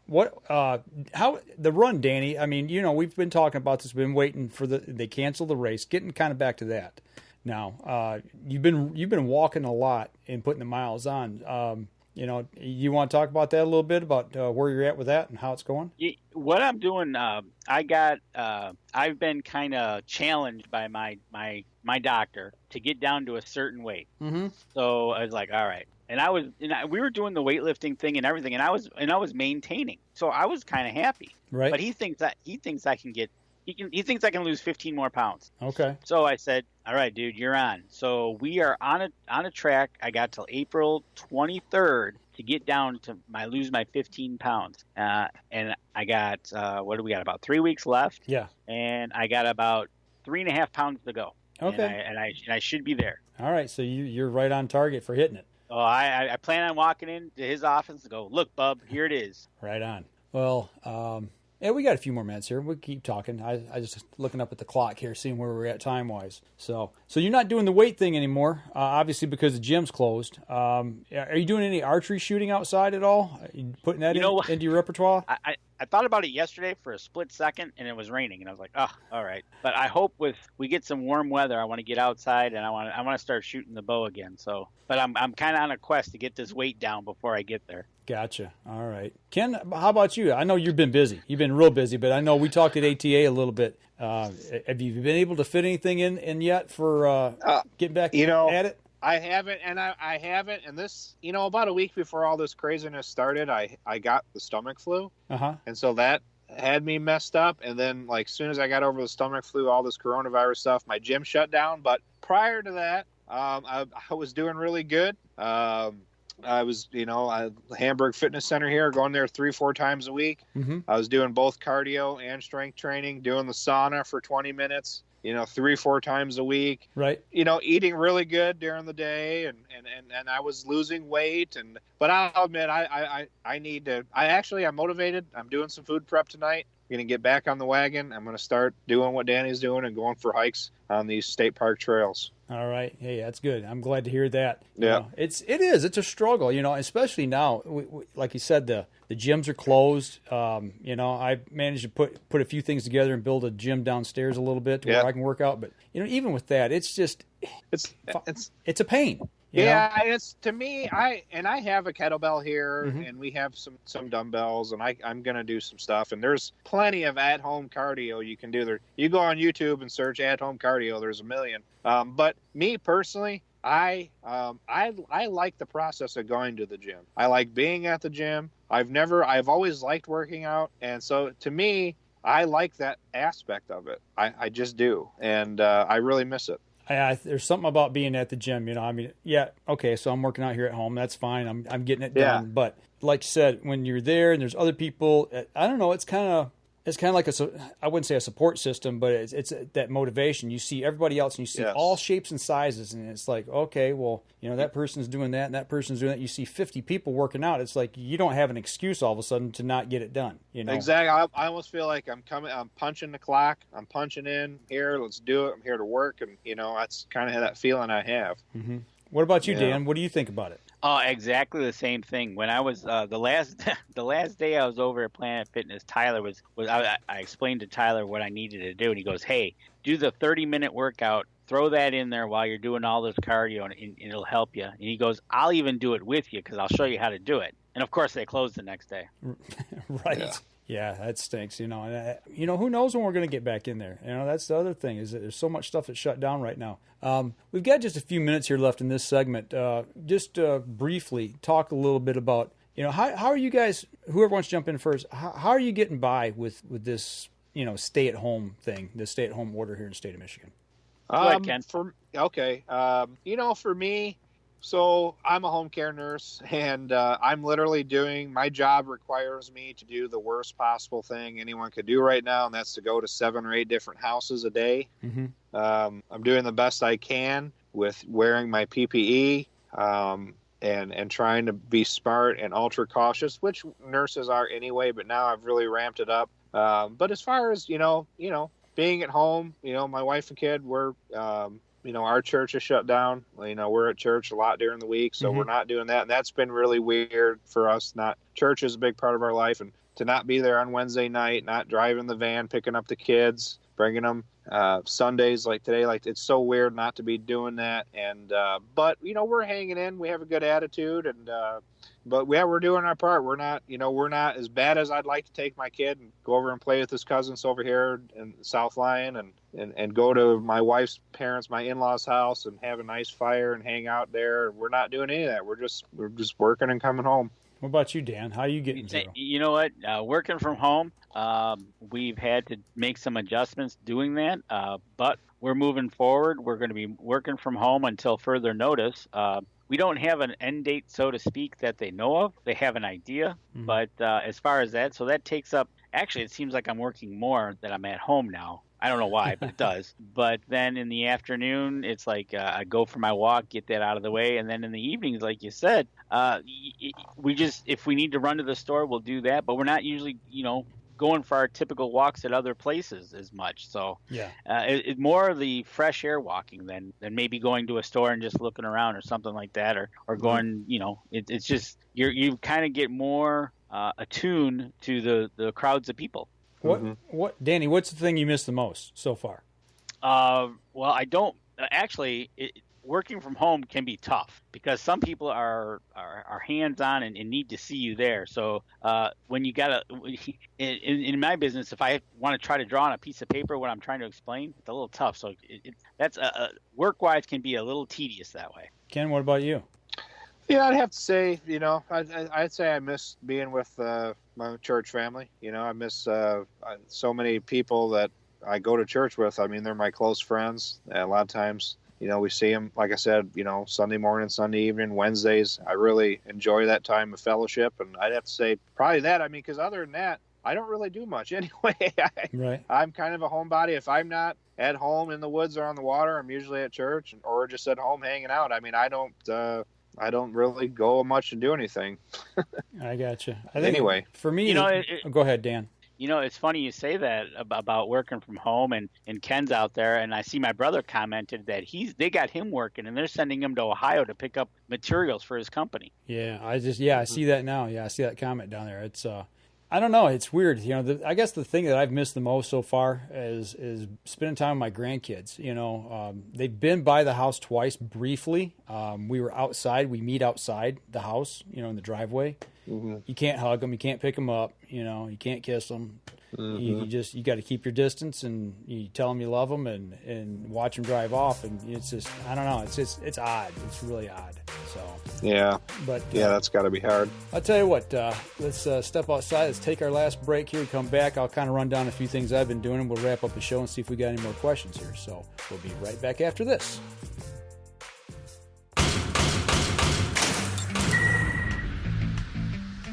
what? How the run, Danny? I mean, we've been talking about this. We've been waiting for they canceled the race. Getting kind of back to that. Now, you've been walking a lot and putting the miles on. You want to talk about that a little bit about where you're at with that and how it's going? What I'm doing, I've been kind of challenged by my doctor to get down to a certain weight. Mm-hmm. So I was like, all right. And we were doing the weightlifting thing and everything, and I was maintaining. So I was kind of happy. Right. But he thinks I can get. He thinks I can lose 15 more pounds. Okay. So I said, all right, dude, you're on. So we are on a track. I got till April 23rd to get down to lose my 15 pounds. And I got, what do we got? About 3 weeks left. Yeah. And I got about 3.5 pounds to go. Okay. And I should be there. All right. So you're right on target for hitting it. Oh, I plan on walking into his office and go, look, bub, here it is. Right on. Well, yeah, we got a few more minutes here. We'll keep talking. I just looking up at the clock here, seeing where we're at time-wise. So you're not doing the weight thing anymore, obviously because the gym's closed. Are you doing any archery shooting outside at all? Are you putting that into your repertoire? I thought about it yesterday for a split second, and it was raining, and I was like, oh, all right. But I hope we get some warm weather, I want to get outside, and I want to start shooting the bow again. So, but I'm kind of on a quest to get this weight down before I get there. Gotcha. All right. Ken, how about you? I know you've been busy. You've been real busy, but I know we talked at ATA a little bit. Have you been able to fit anything in yet for getting back at it? I haven't, and this, about a week before all this craziness started, I got the stomach flu. Uh-huh. And so that had me messed up, and then, like, as soon as I got over the stomach flu, all this coronavirus stuff, my gym shut down. But prior to that, I was doing really good. I was, Hamburg Fitness Center here, going there 3-4 times a week. Mm-hmm. I was doing both cardio and strength training, doing the sauna for 20 minutes, 3-4 times a week. Right. Eating really good during the day, and I was losing weight. But I'll admit, I'm motivated. I'm doing some food prep tonight. I'm going to get back on the wagon. I'm going to start doing what Danny's doing and going for hikes on these state park trails. All right. Hey, that's good. I'm glad to hear that. Yeah. It's a struggle, especially now. Like you said, the gyms are closed. I managed to put a few things together and build a gym downstairs a little bit to where I can work out. But, even with that, it's just, it's a pain. Yeah, it's to me. I have a kettlebell here, mm-hmm. and we have some dumbbells, and I'm gonna do some stuff. And there's plenty of at-home cardio you can do. There, you go on YouTube and search at-home cardio. There's a million. But me personally, I like the process of going to the gym. I like being at the gym. I've always liked working out, and so to me, I like that aspect of it. I just do, and I really miss it. There's something about being at the gym, okay, so I'm working out here at home. That's fine. I'm getting it done. But like you said, when you're there and there's other people, I don't know, it's kind of like I wouldn't say a support system, but it's that motivation. You see everybody else and you see all shapes and sizes, and it's like, okay, well, that person's doing that and that person's doing that. You see 50 people working out. It's like you don't have an excuse all of a sudden to not get it done. Exactly. I almost feel like I'm punching the clock. I'm punching in here. Let's do it. I'm here to work, and that's kind of that feeling I have. Mm-hmm. What about you, Dan? What do you think about it? Oh, exactly the same thing. When I was the last day I was over at Planet Fitness, Tyler was I explained to Tyler what I needed to do, and he goes, "Hey, do the 30-minute workout. Throw that in there while you're doing all this cardio, and it'll help you." And he goes, "I'll even do it with you because I'll show you how to do it." And of course, they closed the next day. Right. Yeah, that stinks. And, who knows when we're going to get back in there? That's the other thing is that there's so much stuff that's shut down right now. We've got just a few minutes here left in this segment. Just briefly talk a little bit about, how are you guys, whoever wants to jump in first, how are you getting by with this, stay-at-home thing, the stay-at-home order here in the state of Michigan? Go ahead, Ken. For me, so I'm a home care nurse, and I'm literally my job requires me to do the worst possible thing anyone could do right now, and that's to go to 7 or 8 different houses a day. Mm-hmm. I'm doing the best I can with wearing my PPE and trying to be smart and ultra cautious, which nurses are anyway, but now I've really ramped it up. But as far as, being at home, my wife and kid, we're our church is shut down. We're at church a lot during the week, so we're not doing that. And that's been really weird for us. Church is a big part of our life, and to not be there on Wednesday night, not driving the van, picking up the kids, bringing them Sundays like today, like it's so weird not to be doing that. And but we're hanging in. We have a good attitude, and but we're doing our part. We're not as bad as I'd like to take my kid and go over and play with his cousins over here in South Lyon, and go to my wife's parents, my in-laws' house, and have a nice fire and hang out there. We're not doing any of that. We're just working and coming home. What about you, Dan? How are you getting through? You know what? Working from home, we've had to make some adjustments doing that, but we're moving forward. We're going to be working from home until further notice. We don't have an end date, so to speak, that they know of. They have an idea, but as far as that, so that takes up, actually, it seems like I'm working more that I'm at home now. I don't know why, but it does. But then in the afternoon, it's like I go for my walk, get that out of the way. And then in the evenings, like you said, if we need to run to the store, we'll do that. But we're not usually, going for our typical walks at other places as much. So it's more of the fresh air walking than maybe going to a store and just looking around or something like that, or going, it's just you kind of get more attuned to the crowds of people. What, Danny? What's the thing you miss the most so far? Well, I don't actually. Working from home can be tough because some people are hands-on and need to see you there. So when you in my business, if I want to try to draw on a piece of paper what I'm trying to explain, it's a little tough. So that's work-wise can be a little tedious that way. Ken, what about you? Yeah, I'd have to say, I'd say I miss being with my church family. I miss so many people that I go to church with. I mean, they're my close friends. And a lot of times, we see them, like I said, Sunday morning, Sunday evening, Wednesdays. I really enjoy that time of fellowship. And I'd have to say probably that. I mean, because other than that, I don't really do much anyway. Right. I'm kind of a homebody. If I'm not at home in the woods or on the water, I'm usually at church or just at home hanging out. I mean, I don't really go much and do anything. I gotcha. Anyway, for me, go ahead, Dan. It's funny you say that about working from home, and Ken's out there, and I see my brother commented that they got him working, and they're sending him to Ohio to pick up materials for his company. Yeah, I see that now. Yeah, I see that comment down there. It's I don't know. It's weird. I guess the thing that I've missed the most so far is spending time with my grandkids. They've been by the house twice briefly. We were outside. We meet outside the house, in the driveway. Mm-hmm. You can't hug them. You can't pick them up. You can't kiss them. Mm-hmm. You got to keep your distance, and you tell them you love them, and watch them drive off. And it's just, I don't know. It's odd. It's really odd. So yeah, but that's got to be hard. I'll tell you what. Let's step outside. Let's take our last break here. Come back. I'll kind of run down a few things I've been doing, and we'll wrap up the show and see if we got any more questions here. So we'll be right back after this.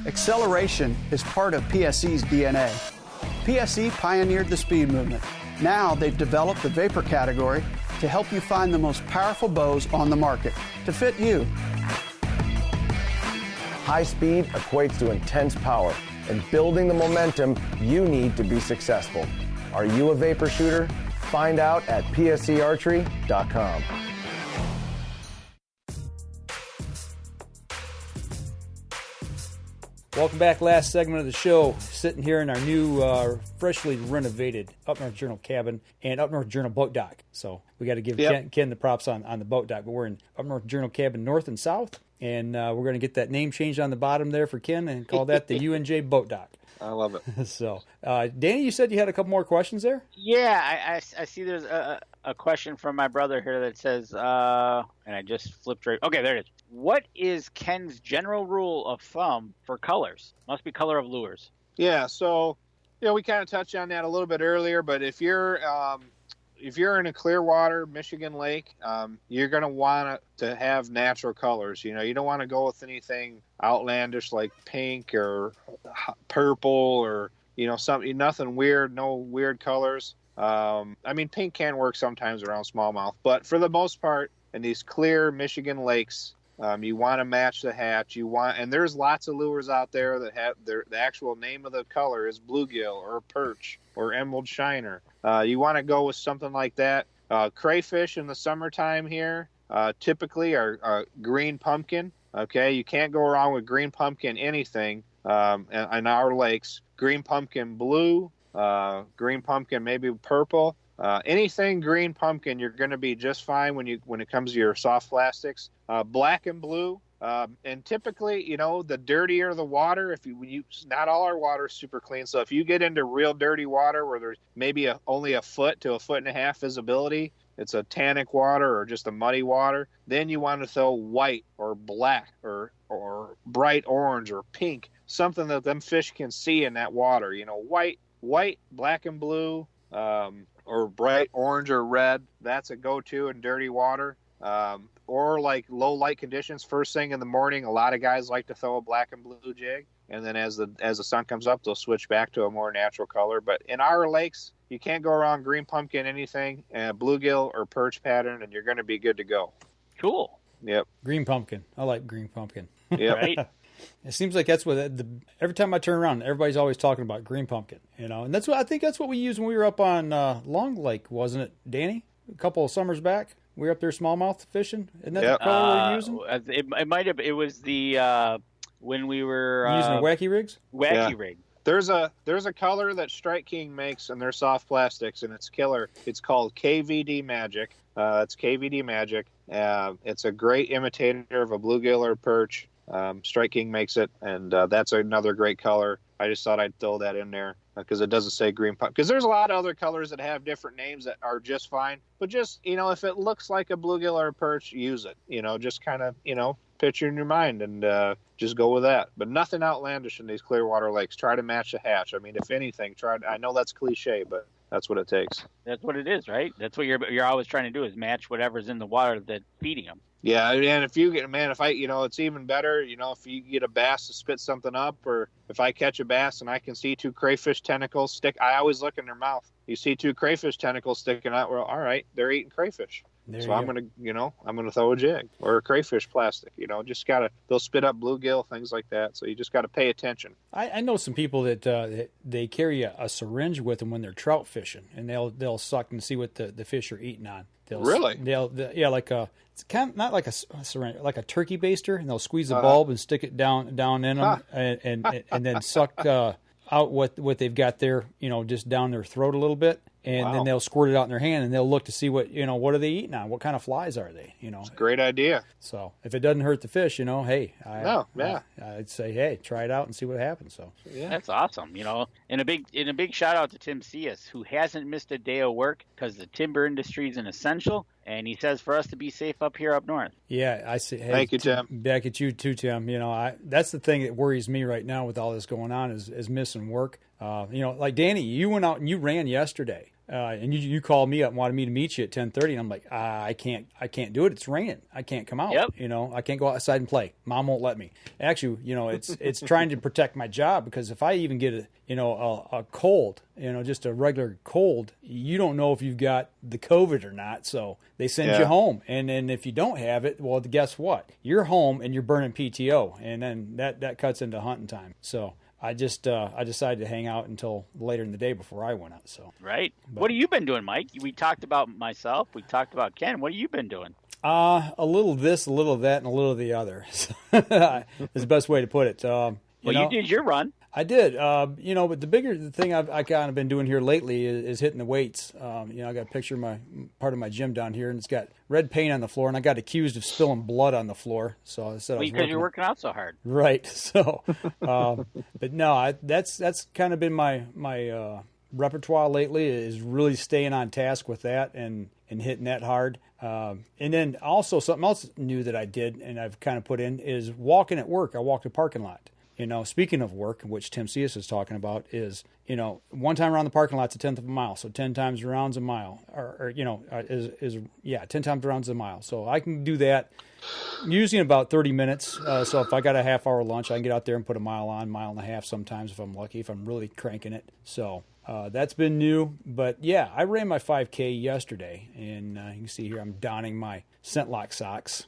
Acceleration is part of PSE's DNA. PSE pioneered the speed movement. Now they've developed the vapor category to help you find the most powerful bows on the market to fit you. High speed equates to intense power and building the momentum you need to be successful. Are you a vapor shooter? Find out at psearchery.com. Welcome back. Last segment of the show. Sitting here in our new, freshly renovated Up North Journal cabin and Up North Journal boat dock. So we got to give Ken the props on the boat dock. But we're in Up North Journal cabin north and south. And we're going to get that name changed on the bottom there for Ken and call that the UNJ boat dock. I love it. So, Danny, you said you had a couple more questions there? Yeah, I see there's a question from my brother here that says, and I just flipped right. Okay, there it is. What is Ken's general rule of thumb for colors? Must be color of lures. Yeah, so we kind of touched on that a little bit earlier, but if you're in a clear water Michigan lake, you're going to want to have natural colors. You don't want to go with anything outlandish like pink or purple or nothing weird, no weird colors. I mean, pink can work sometimes around smallmouth, but for the most part, in these clear Michigan lakes, you want to match the hatch. And there's lots of lures out there that have the actual name of the color is bluegill or perch or emerald shiner. You want to go with something like that. Crayfish in the summertime here typically are green pumpkin. Okay, you can't go wrong with green pumpkin anything in our lakes. Green pumpkin blue, green pumpkin maybe purple. Anything green pumpkin, you're going to be just fine when it comes to your soft plastics. Black and blue. And typically, the dirtier the water, not all our water is super clean. So if you get into real dirty water where there's maybe only a foot to a foot and a half visibility, it's a tannic water or just a muddy water, then you want to throw white or black or bright orange or pink, something that them fish can see in that water. White, black and blue, or bright orange or red. That's a go-to in dirty water. Or like low light conditions, first thing in the morning, a lot of guys like to throw a black and blue jig, and then as the sun comes up, they'll switch back to a more natural color. But in our lakes, you can't go wrong green pumpkin anything, bluegill or perch pattern, and you're going to be good to go. Cool. Yep. Green pumpkin. I like green pumpkin. Yep. Right. It seems like that's what every time I turn around, everybody's always talking about green pumpkin. And that's what I think that's what we used when we were up on Long Lake, wasn't it, Danny? A couple of summers back. We were up there smallmouth fishing. Isn't that the color we're using? It might have. It was the when we were using the wacky rigs. Wacky rig. There's a color that Strike King makes in their soft plastics, and it's killer. It's called KVD Magic. It's KVD Magic. It's a great imitator of a bluegill or perch. Strike King makes it, and that's another great color. I just thought I'd throw that in there because it doesn't say green pumpkin. Because there's a lot of other colors that have different names that are just fine. But just, if it looks like a bluegill or a perch, use it. Just kind of, picture in your mind and just go with that. But nothing outlandish in these Clearwater lakes. Try to match the hatch. I mean, if anything, I know that's cliche, but that's what it takes. That's what it is, right? That's what you're always trying to do is match whatever's in the water that's feeding them. Yeah, and if you get, it's even better, if you get a bass to spit something up, or if I catch a bass and I can see two crayfish tentacles I always look in their mouth. You see two crayfish tentacles sticking out, well, all right, they're eating crayfish. So I'm gonna throw a jig or a crayfish plastic. They'll spit up bluegill, things like that. So you just got to pay attention. I know some people that they carry a syringe with them when they're trout fishing, and they'll suck and see what the fish are eating on. Really? It's kind of not like a syringe, like a turkey baster, and they'll squeeze the bulb and stick it down in them, and then suck out what they've got there, just down their throat a little bit. And then they'll squirt it out in their hand, and they'll look to see what are they eating on? What kind of flies are they? It's a great idea. So if it doesn't hurt the fish, hey, I'd say, hey, try it out and see what happens. So yeah, that's awesome. And a big shout out to Tim Cias, who hasn't missed a day of work because the timber industry is an essential, and he says for us to be safe up here up north. Yeah, I see. Hey, thank you, Tim. Back at you too, Tim. That's the thing that worries me right now with all this going on is missing work. Like Danny, you went out and you ran yesterday. And you called me up and wanted me to meet you at 10:30, and I'm like, I can't do it. It's raining. I can't come out. Yep. I can't go outside and play. Mom won't let me. Actually, it's trying to protect my job, because if I even get a cold, just a regular cold, you don't know if you've got the COVID or not. So they send you home, and then if you don't have it, well, guess what? You're home and you're burning PTO, and then that cuts into hunting time. So I decided to hang out until later in the day before I went out. So right. What have you been doing, Mike? We talked about myself. We talked about Ken. What have you been doing? A little of this, a little of that, and a little of the other. Is the best way to put it. You did your run. I did. But the thing I've kind of been doing here lately is hitting the weights. I got a picture of part of my gym down here, and it's got red paint on the floor, and I got accused of spilling blood on the floor. So I said, because you're working out so hard, right? So, but no, that's kind of been my repertoire lately, is really staying on task with that and hitting that hard. And then also something else new that I did and I've kind of put in is walking at work. I walk the parking lot. Speaking of work, which Tim Cias is talking about, is, one time around the parking lot's a tenth of a mile. So 10 times around's a mile, 10 times around's a mile. So I can do that usually in about 30 minutes. So if I got a half hour lunch, I can get out there and put a mile and a half sometimes if I'm lucky, if I'm really cranking it. So that's been new. But yeah, I ran my 5K yesterday, and you can see here I'm donning my scent lock socks.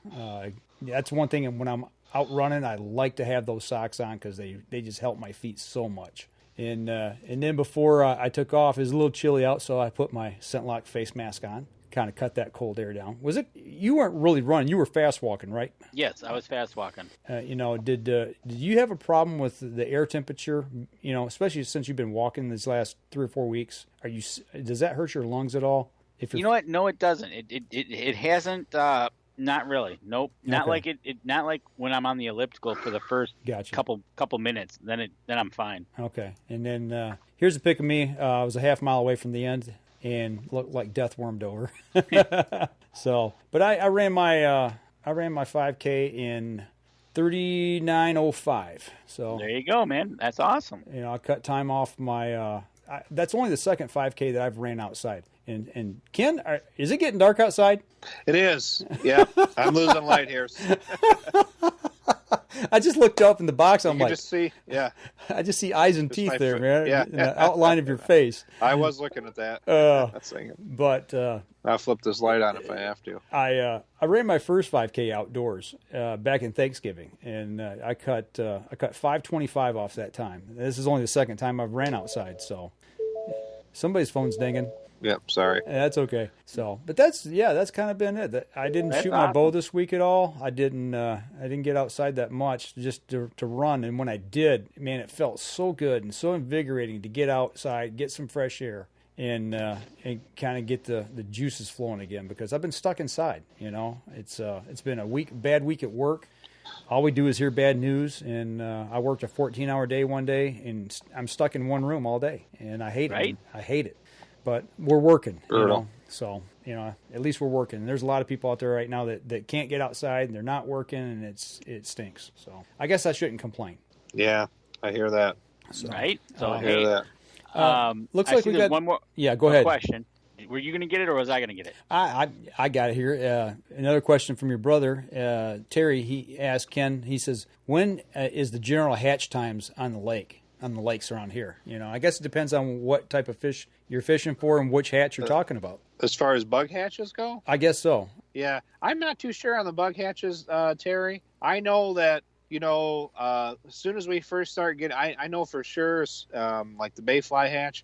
That's one thing when I'm out running, I like to have those socks on because they just help my feet so much. And then before I took off, it was a little chilly out, so I put my scent lock face mask on. kind of cut that cold air down. Was it? You weren't really running. You were fast walking, right? Yes, I was fast walking. Did you have a problem with the air temperature? Especially since you've been walking these last 3 or 4 weeks. Does that hurt your lungs at all? You know what? No, it doesn't. It hasn't. Not really. Nope. Not like it. Not like when I'm on the elliptical for the first couple minutes. Then I'm fine. Okay. And then here's a pic of me. I was a half mile away from the end and looked like death wormed over. So, but I ran my 5K in 39:05. So there you go, man. That's awesome. I cut time off my. That's only the second 5K that I've ran outside. And Ken, is it getting dark outside? It is. Yeah, I'm losing light here. I just looked up in the box. I'm like, just see, yeah. I just see eyes and teeth there, man. Yeah, in the outline of your face. I was looking at that. That's thinking. But I'll flip this light on if I have to. I ran my first 5K outdoors back in Thanksgiving, and I cut 5:25 off that time. This is only the second time I've ran outside, so somebody's phone's dinging. Yep, sorry. That's okay. So, but that's kind of been it. I didn't shoot my bow this week at all. I didn't get outside that much just to run. And when I did, man, it felt so good and so invigorating to get outside, get some fresh air, and kind of get the juices flowing again, because I've been stuck inside. It's been a bad week at work. All we do is hear bad news, and I worked a 14-hour day one day, and I'm stuck in one room all day, and I hate it. I hate it. But we're working, So, at least we're working. There's a lot of people out there right now that can't get outside, and they're not working, and it stinks. So I guess I shouldn't complain. Yeah, I hear that. So, right? So I hear that. Looks like we got one more. Yeah, go ahead. Question: were you going to get it, or was I going to get it? I got it here. Another question from your brother, Terry. He asked Ken. He says, "When is the general hatch times on the lake?" On the lakes around here, I guess it depends on what type of fish you're fishing for and which hatch you're talking about. As far as bug hatches go? I guess so. Yeah, I'm not too sure on the bug hatches, Terry. I know that, as soon as we first start getting, I know for sure, like the bayfly hatch,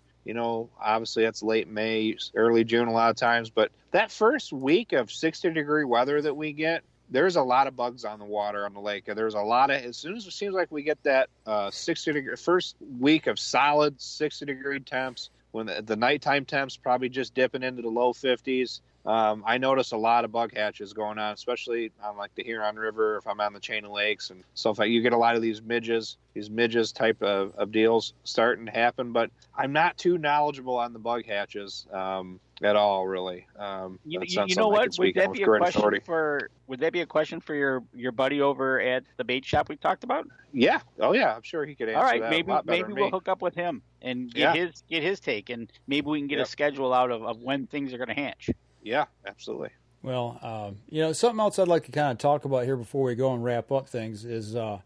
obviously that's late May, early June a lot of times, but that first week of 60-degree weather that we get, there's a lot of bugs on the water on the lake. There's a lot of, as soon as it seems like we get that 60-degree first week of solid 60-degree temps, when the nighttime temps probably just dipping into the low 50s. I notice a lot of bug hatches going on, especially on like the Huron River, if I'm on the chain of lakes and stuff like. You get a lot of these midges type of deals starting to happen, but I'm not too knowledgeable on the bug hatches at all, really. You know what? Would that be a question for your buddy over at the bait shop we talked about? Yeah. Oh yeah. I'm sure he could answer all right, that. Maybe we'll hook up with him and get his take, and maybe we can get a schedule out of when things are going to hatch. Yeah, absolutely. Well, something else I'd like to kind of talk about here before we go and wrap up things is the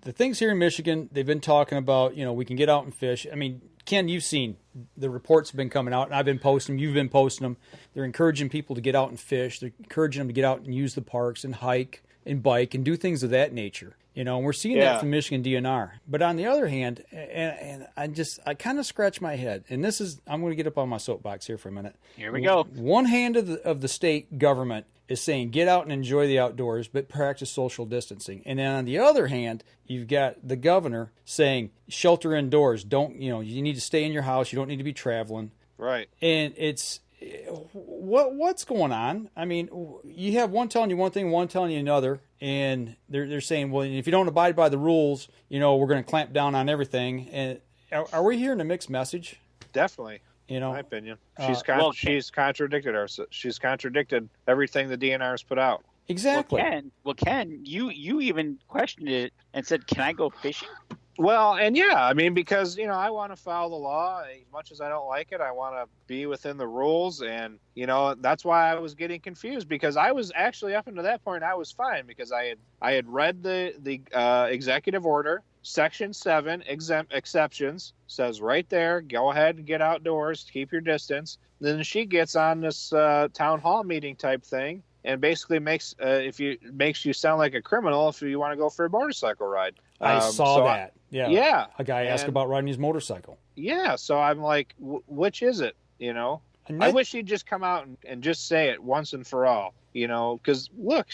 things here in Michigan. They've been talking about, we can get out and fish. I mean, Ken, you've seen the reports have been coming out, and I've been posting them. You've been posting them. They're encouraging people to get out and fish. They're encouraging them to get out and use the parks and hike and bike and do things of that nature. And we're seeing that from Michigan DNR. But on the other hand, and I kind of scratch my head, and I'm going to get up on my soapbox here for a minute. Here we go. One hand of the state government is saying get out and enjoy the outdoors, but practice social distancing. And then on the other hand, you've got the governor saying shelter indoors. Don't, you need to stay in your house. You don't need to be traveling. Right. And it's, what's going on? I mean, you have one telling you one thing, one telling you another, and they're saying, well, if you don't abide by the rules, we're going to clamp down on everything. And are we hearing a mixed message? Definitely. In my opinion, she's contradicted She's contradicted everything the DNR has put out. Exactly. Well, Ken, you even questioned it and said, "Can I go fishing?" Well, and because I want to follow the law as much as I don't like it. I want to be within the rules, and that's why I was getting confused, because I was actually up until that point I was fine, because I had read the executive order. Section 7 exceptions says right there, go ahead and get outdoors, keep your distance. Then she gets on this town hall meeting type thing and basically makes you sound like a criminal if you want to go for a motorcycle ride. I saw that. Yeah. Yeah. A guy asked about riding his motorcycle. Yeah. So I'm like, which is it? I wish he'd just come out and just say it once and for all, because look,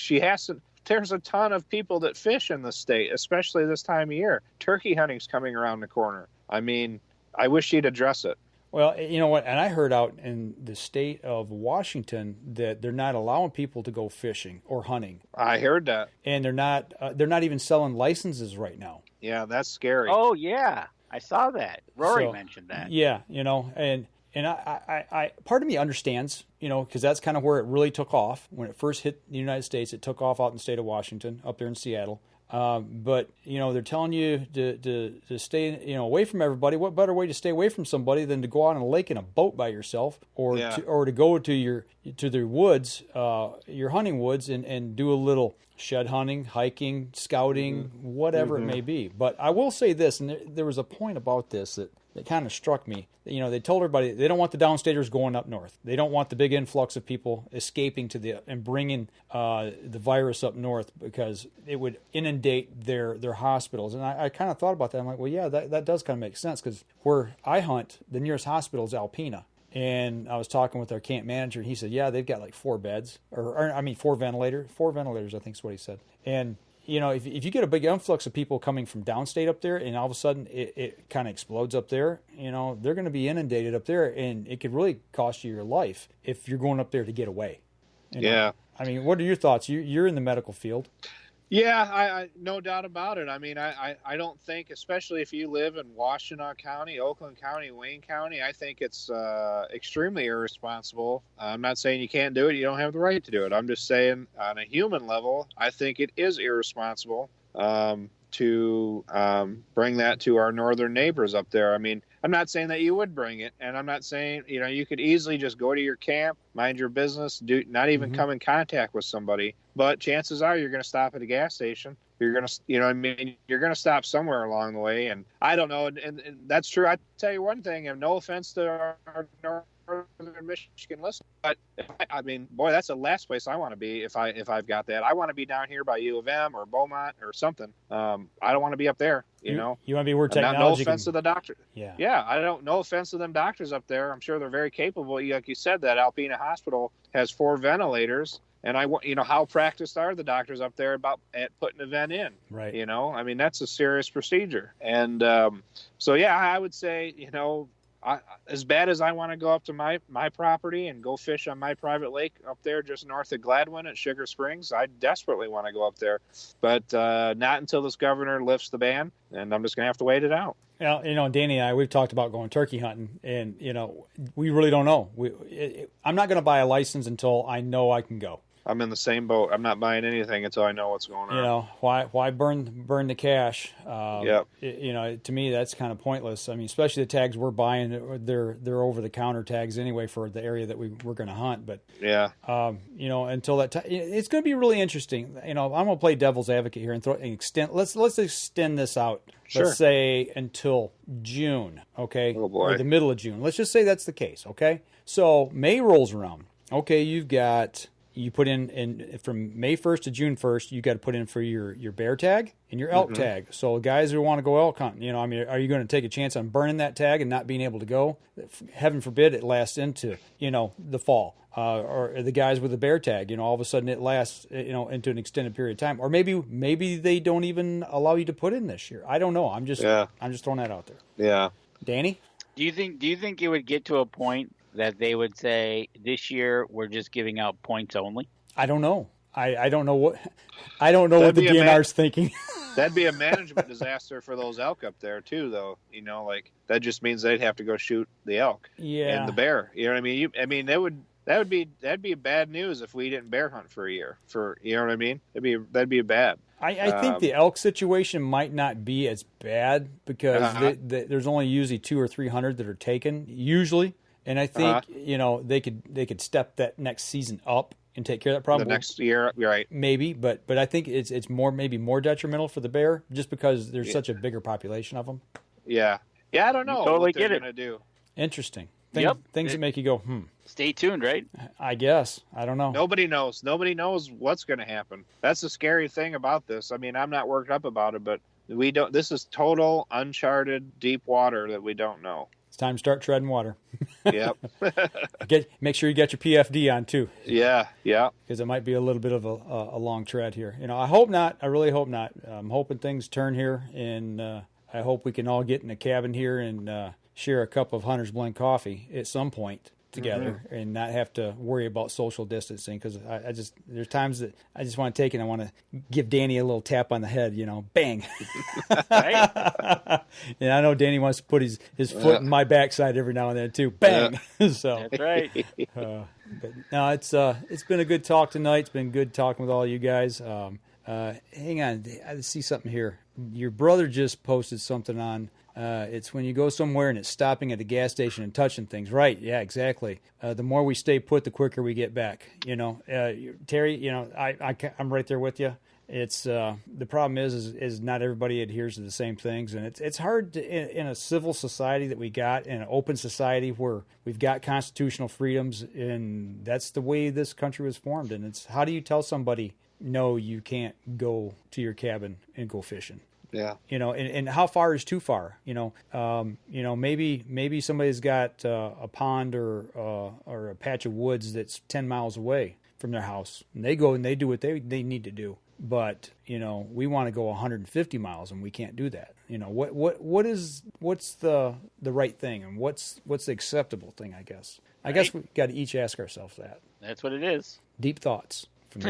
there's a ton of people that fish in the state, especially this time of year. Turkey hunting's coming around the corner. I mean, I wish he'd address it. Well, you know what? And I heard out in the state of Washington that they're not allowing people to go fishing or hunting. I heard that. And they're not even selling licenses right now. Yeah, that's scary. Oh, yeah. I saw that. Rory mentioned that. Yeah, and I part of me understands, because that's kind of where it really took off. When it first hit the United States, it took off out in the state of Washington, up there in Seattle. But they're telling you to stay away from everybody. What better way to stay away from somebody than to go out on a lake in a boat by yourself, or to go to the woods, your hunting woods, and do a little shed hunting, hiking, scouting, whatever it may be. But I will say this, and there was a point about this that kind of struck me. They told everybody they don't want the downstaters going up north. They don't want the big influx of people escaping and bringing the virus up north, because it would inundate their hospitals. And I kind of thought about that. I'm like, well, yeah, that does kind of make sense, because where I hunt, the nearest hospital is Alpena. And I was talking with our camp manager, and he said, yeah, they've got like 4 beds, or 4 ventilators. 4 ventilators, I think is what he said. And if you get a big influx of people coming from downstate up there, and all of a sudden it kind of explodes up there, they're going to be inundated up there, and it could really cost you your life if you're going up there to get away. Yeah. I mean, what are your thoughts? You're in the medical field. Yeah, I no doubt about it. I mean, I don't think, especially if you live in Washtenaw County, Oakland County, Wayne County, I think it's extremely irresponsible. I'm not saying you can't do it. You don't have the right to do it. I'm just saying on a human level, I think it is irresponsible to bring that to our northern neighbors up there. I mean, I'm not saying that you would bring it, and I'm not saying, you could easily just go to your camp, mind your business, not even come in contact with somebody. But chances are you're going to stop at a gas station. You're going to, you're going to stop somewhere along the way. And I don't know. And that's true. I tell you one thing, and no offense to our northern Michigan listeners, but I mean, boy, that's the last place I want to be if I've got that. I want to be down here by U of M or Beaumont or something. I don't want to be up there. You want to be where technology. No offense to the doctor. Yeah. I don't. No offense to them doctors up there. I'm sure they're very capable. Like you said, that Alpena Hospital has 4 ventilators. And how practiced are the doctors up there at putting a vent in? Right. I mean, that's a serious procedure. And so, yeah, I would say, as bad as I want to go up to my property and go fish on my private lake up there just north of Gladwin at Sugar Springs, I desperately want to go up there. But not until this governor lifts the ban, and I'm just going to have to wait it out. Well, Danny and I, we've talked about going turkey hunting, and, we really don't know. I'm not going to buy a license until I know I can go. I'm in the same boat. I'm not buying anything until I know what's going on. Why burn the cash? Yep. To me, that's kind of pointless. I mean, especially the tags we're buying, they're over the counter tags anyway for the area that we're going to hunt. But yeah, until that time, it's going to be really interesting. I'm going to play devil's advocate here and extend. Let's extend this out. Sure. Let's say until June. Okay. Oh boy. Or the middle of June. Let's just say that's the case. Okay. So May rolls around. Okay, you put in from May 1st to June 1st, you got to put in for your bear tag and your elk tag. So guys who want to go elk hunting, are you going to take a chance on burning that tag and not being able to go? Heaven forbid it lasts into, the fall. Or the guys with the bear tag, all of a sudden it lasts, into an extended period of time. Or maybe they don't even allow you to put in this year. I don't know. I'm just throwing that out there. Yeah. Danny? Do you think it would get to a point that they would say this year we're just giving out points only? I don't know. I don't know what the DNR's thinking. That'd be a management disaster for those elk up there too, though. That just means they'd have to go shoot the elk and the bear. You know what I mean? That'd be bad news if we didn't bear hunt for a year. You know what I mean? That'd be bad. I think the elk situation might not be as bad because there's only usually 200 or 300 that are taken usually. And I think they could step that next season up and take care of that problem. The next year, right? Maybe, but I think it's maybe more detrimental for the bear just because there's such a bigger population of them. Yeah. I don't know totally what they're going to do. Interesting. Things that make you go, Stay tuned, right? I guess. I don't know. Nobody knows. Nobody knows what's going to happen. That's the scary thing about this. I mean, I'm not worked up about it, but we don't. This is total uncharted deep water that we don't know. It's time to start treading water. Yep. Make sure you get your PFD on too. Yeah. Because it might be a little bit of a long tread here. I hope not. I really hope not. I'm hoping things turn here, and I hope we can all get in a cabin here and share a cup of Hunter's Blend coffee at some point together, and not have to worry about social distancing. Because there's times that I just want to take it and I want to give Danny a little tap on the head, bang. Right? And I know Danny wants to put his foot in my backside every now and then too. Bang. So That's right. but no, it's been a good talk tonight. It's been good talking with all you guys. Hang on, I see something here. Your brother just posted something on. It's when you go somewhere and it's stopping at a gas station and touching things. Right? Yeah, exactly. The more we stay put, the quicker we get back. Terry. I'm right there with you. It's the problem is not everybody adheres to the same things, and it's hard in a civil society that we got, in an open society where we've got constitutional freedoms, and that's the way this country was formed. And it's how do you tell somebody no, you can't go to your cabin and go fishing? Yeah. And how far is too far? Maybe somebody's got a pond or a patch of woods that's 10 miles away from their house, and they go and they do what they need to do. But we want to go 150 miles, and we can't do that. What's the right thing, and what's the acceptable thing? I guess we got to each ask ourselves that. That's what it is. Deep thoughts from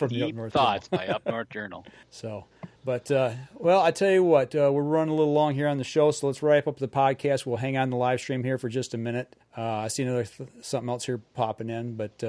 the Up North Thoughts Journal. by Up North Journal. So, but I tell you what, we're running a little long here on the show, so let's wrap up the podcast. We'll hang on the live stream here for just a minute. I see another something else here popping in, but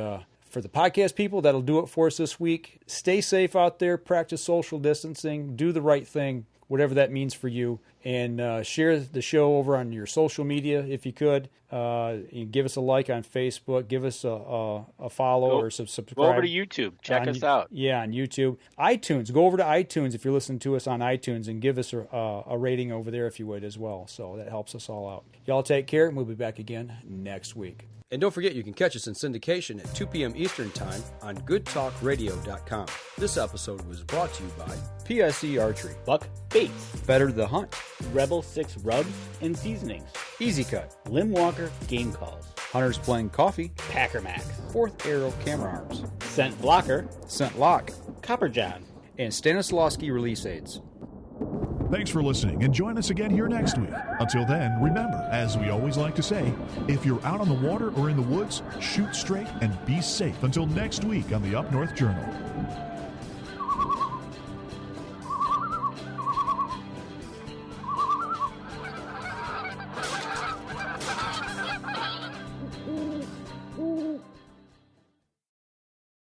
for the podcast people, that'll do it for us this week. Stay safe out there, practice social distancing, do the right thing, whatever that means for you, and share the show over on your social media if you could. Give us a like on Facebook, give us a follow or subscribe. Go over to YouTube. Check us out. Yeah, on YouTube. iTunes. Go over to iTunes if you're listening to us on iTunes, and give us a rating over there if you would as well. So that helps us all out. Y'all take care, and we'll be back again next week. And don't forget, you can catch us in syndication at 2 p.m. Eastern Time on goodtalkradio.com. This episode was brought to you by PSE Archery, Buck Baits, Better the Hunt, Rebel 6 Rubs and Seasonings, Easy Cut, Lim Walker Game Calls, Hunter's Blend Coffee, Packer Max, Fourth Arrow Camera Arms, Scent Blocker, Scent Lock, Copper John, and Stanislawski Release Aids. Thanks for listening, and join us again here next week. Until then, remember, as we always like to say, if you're out on the water or in the woods, shoot straight and be safe. Until next week on the Up North Journal.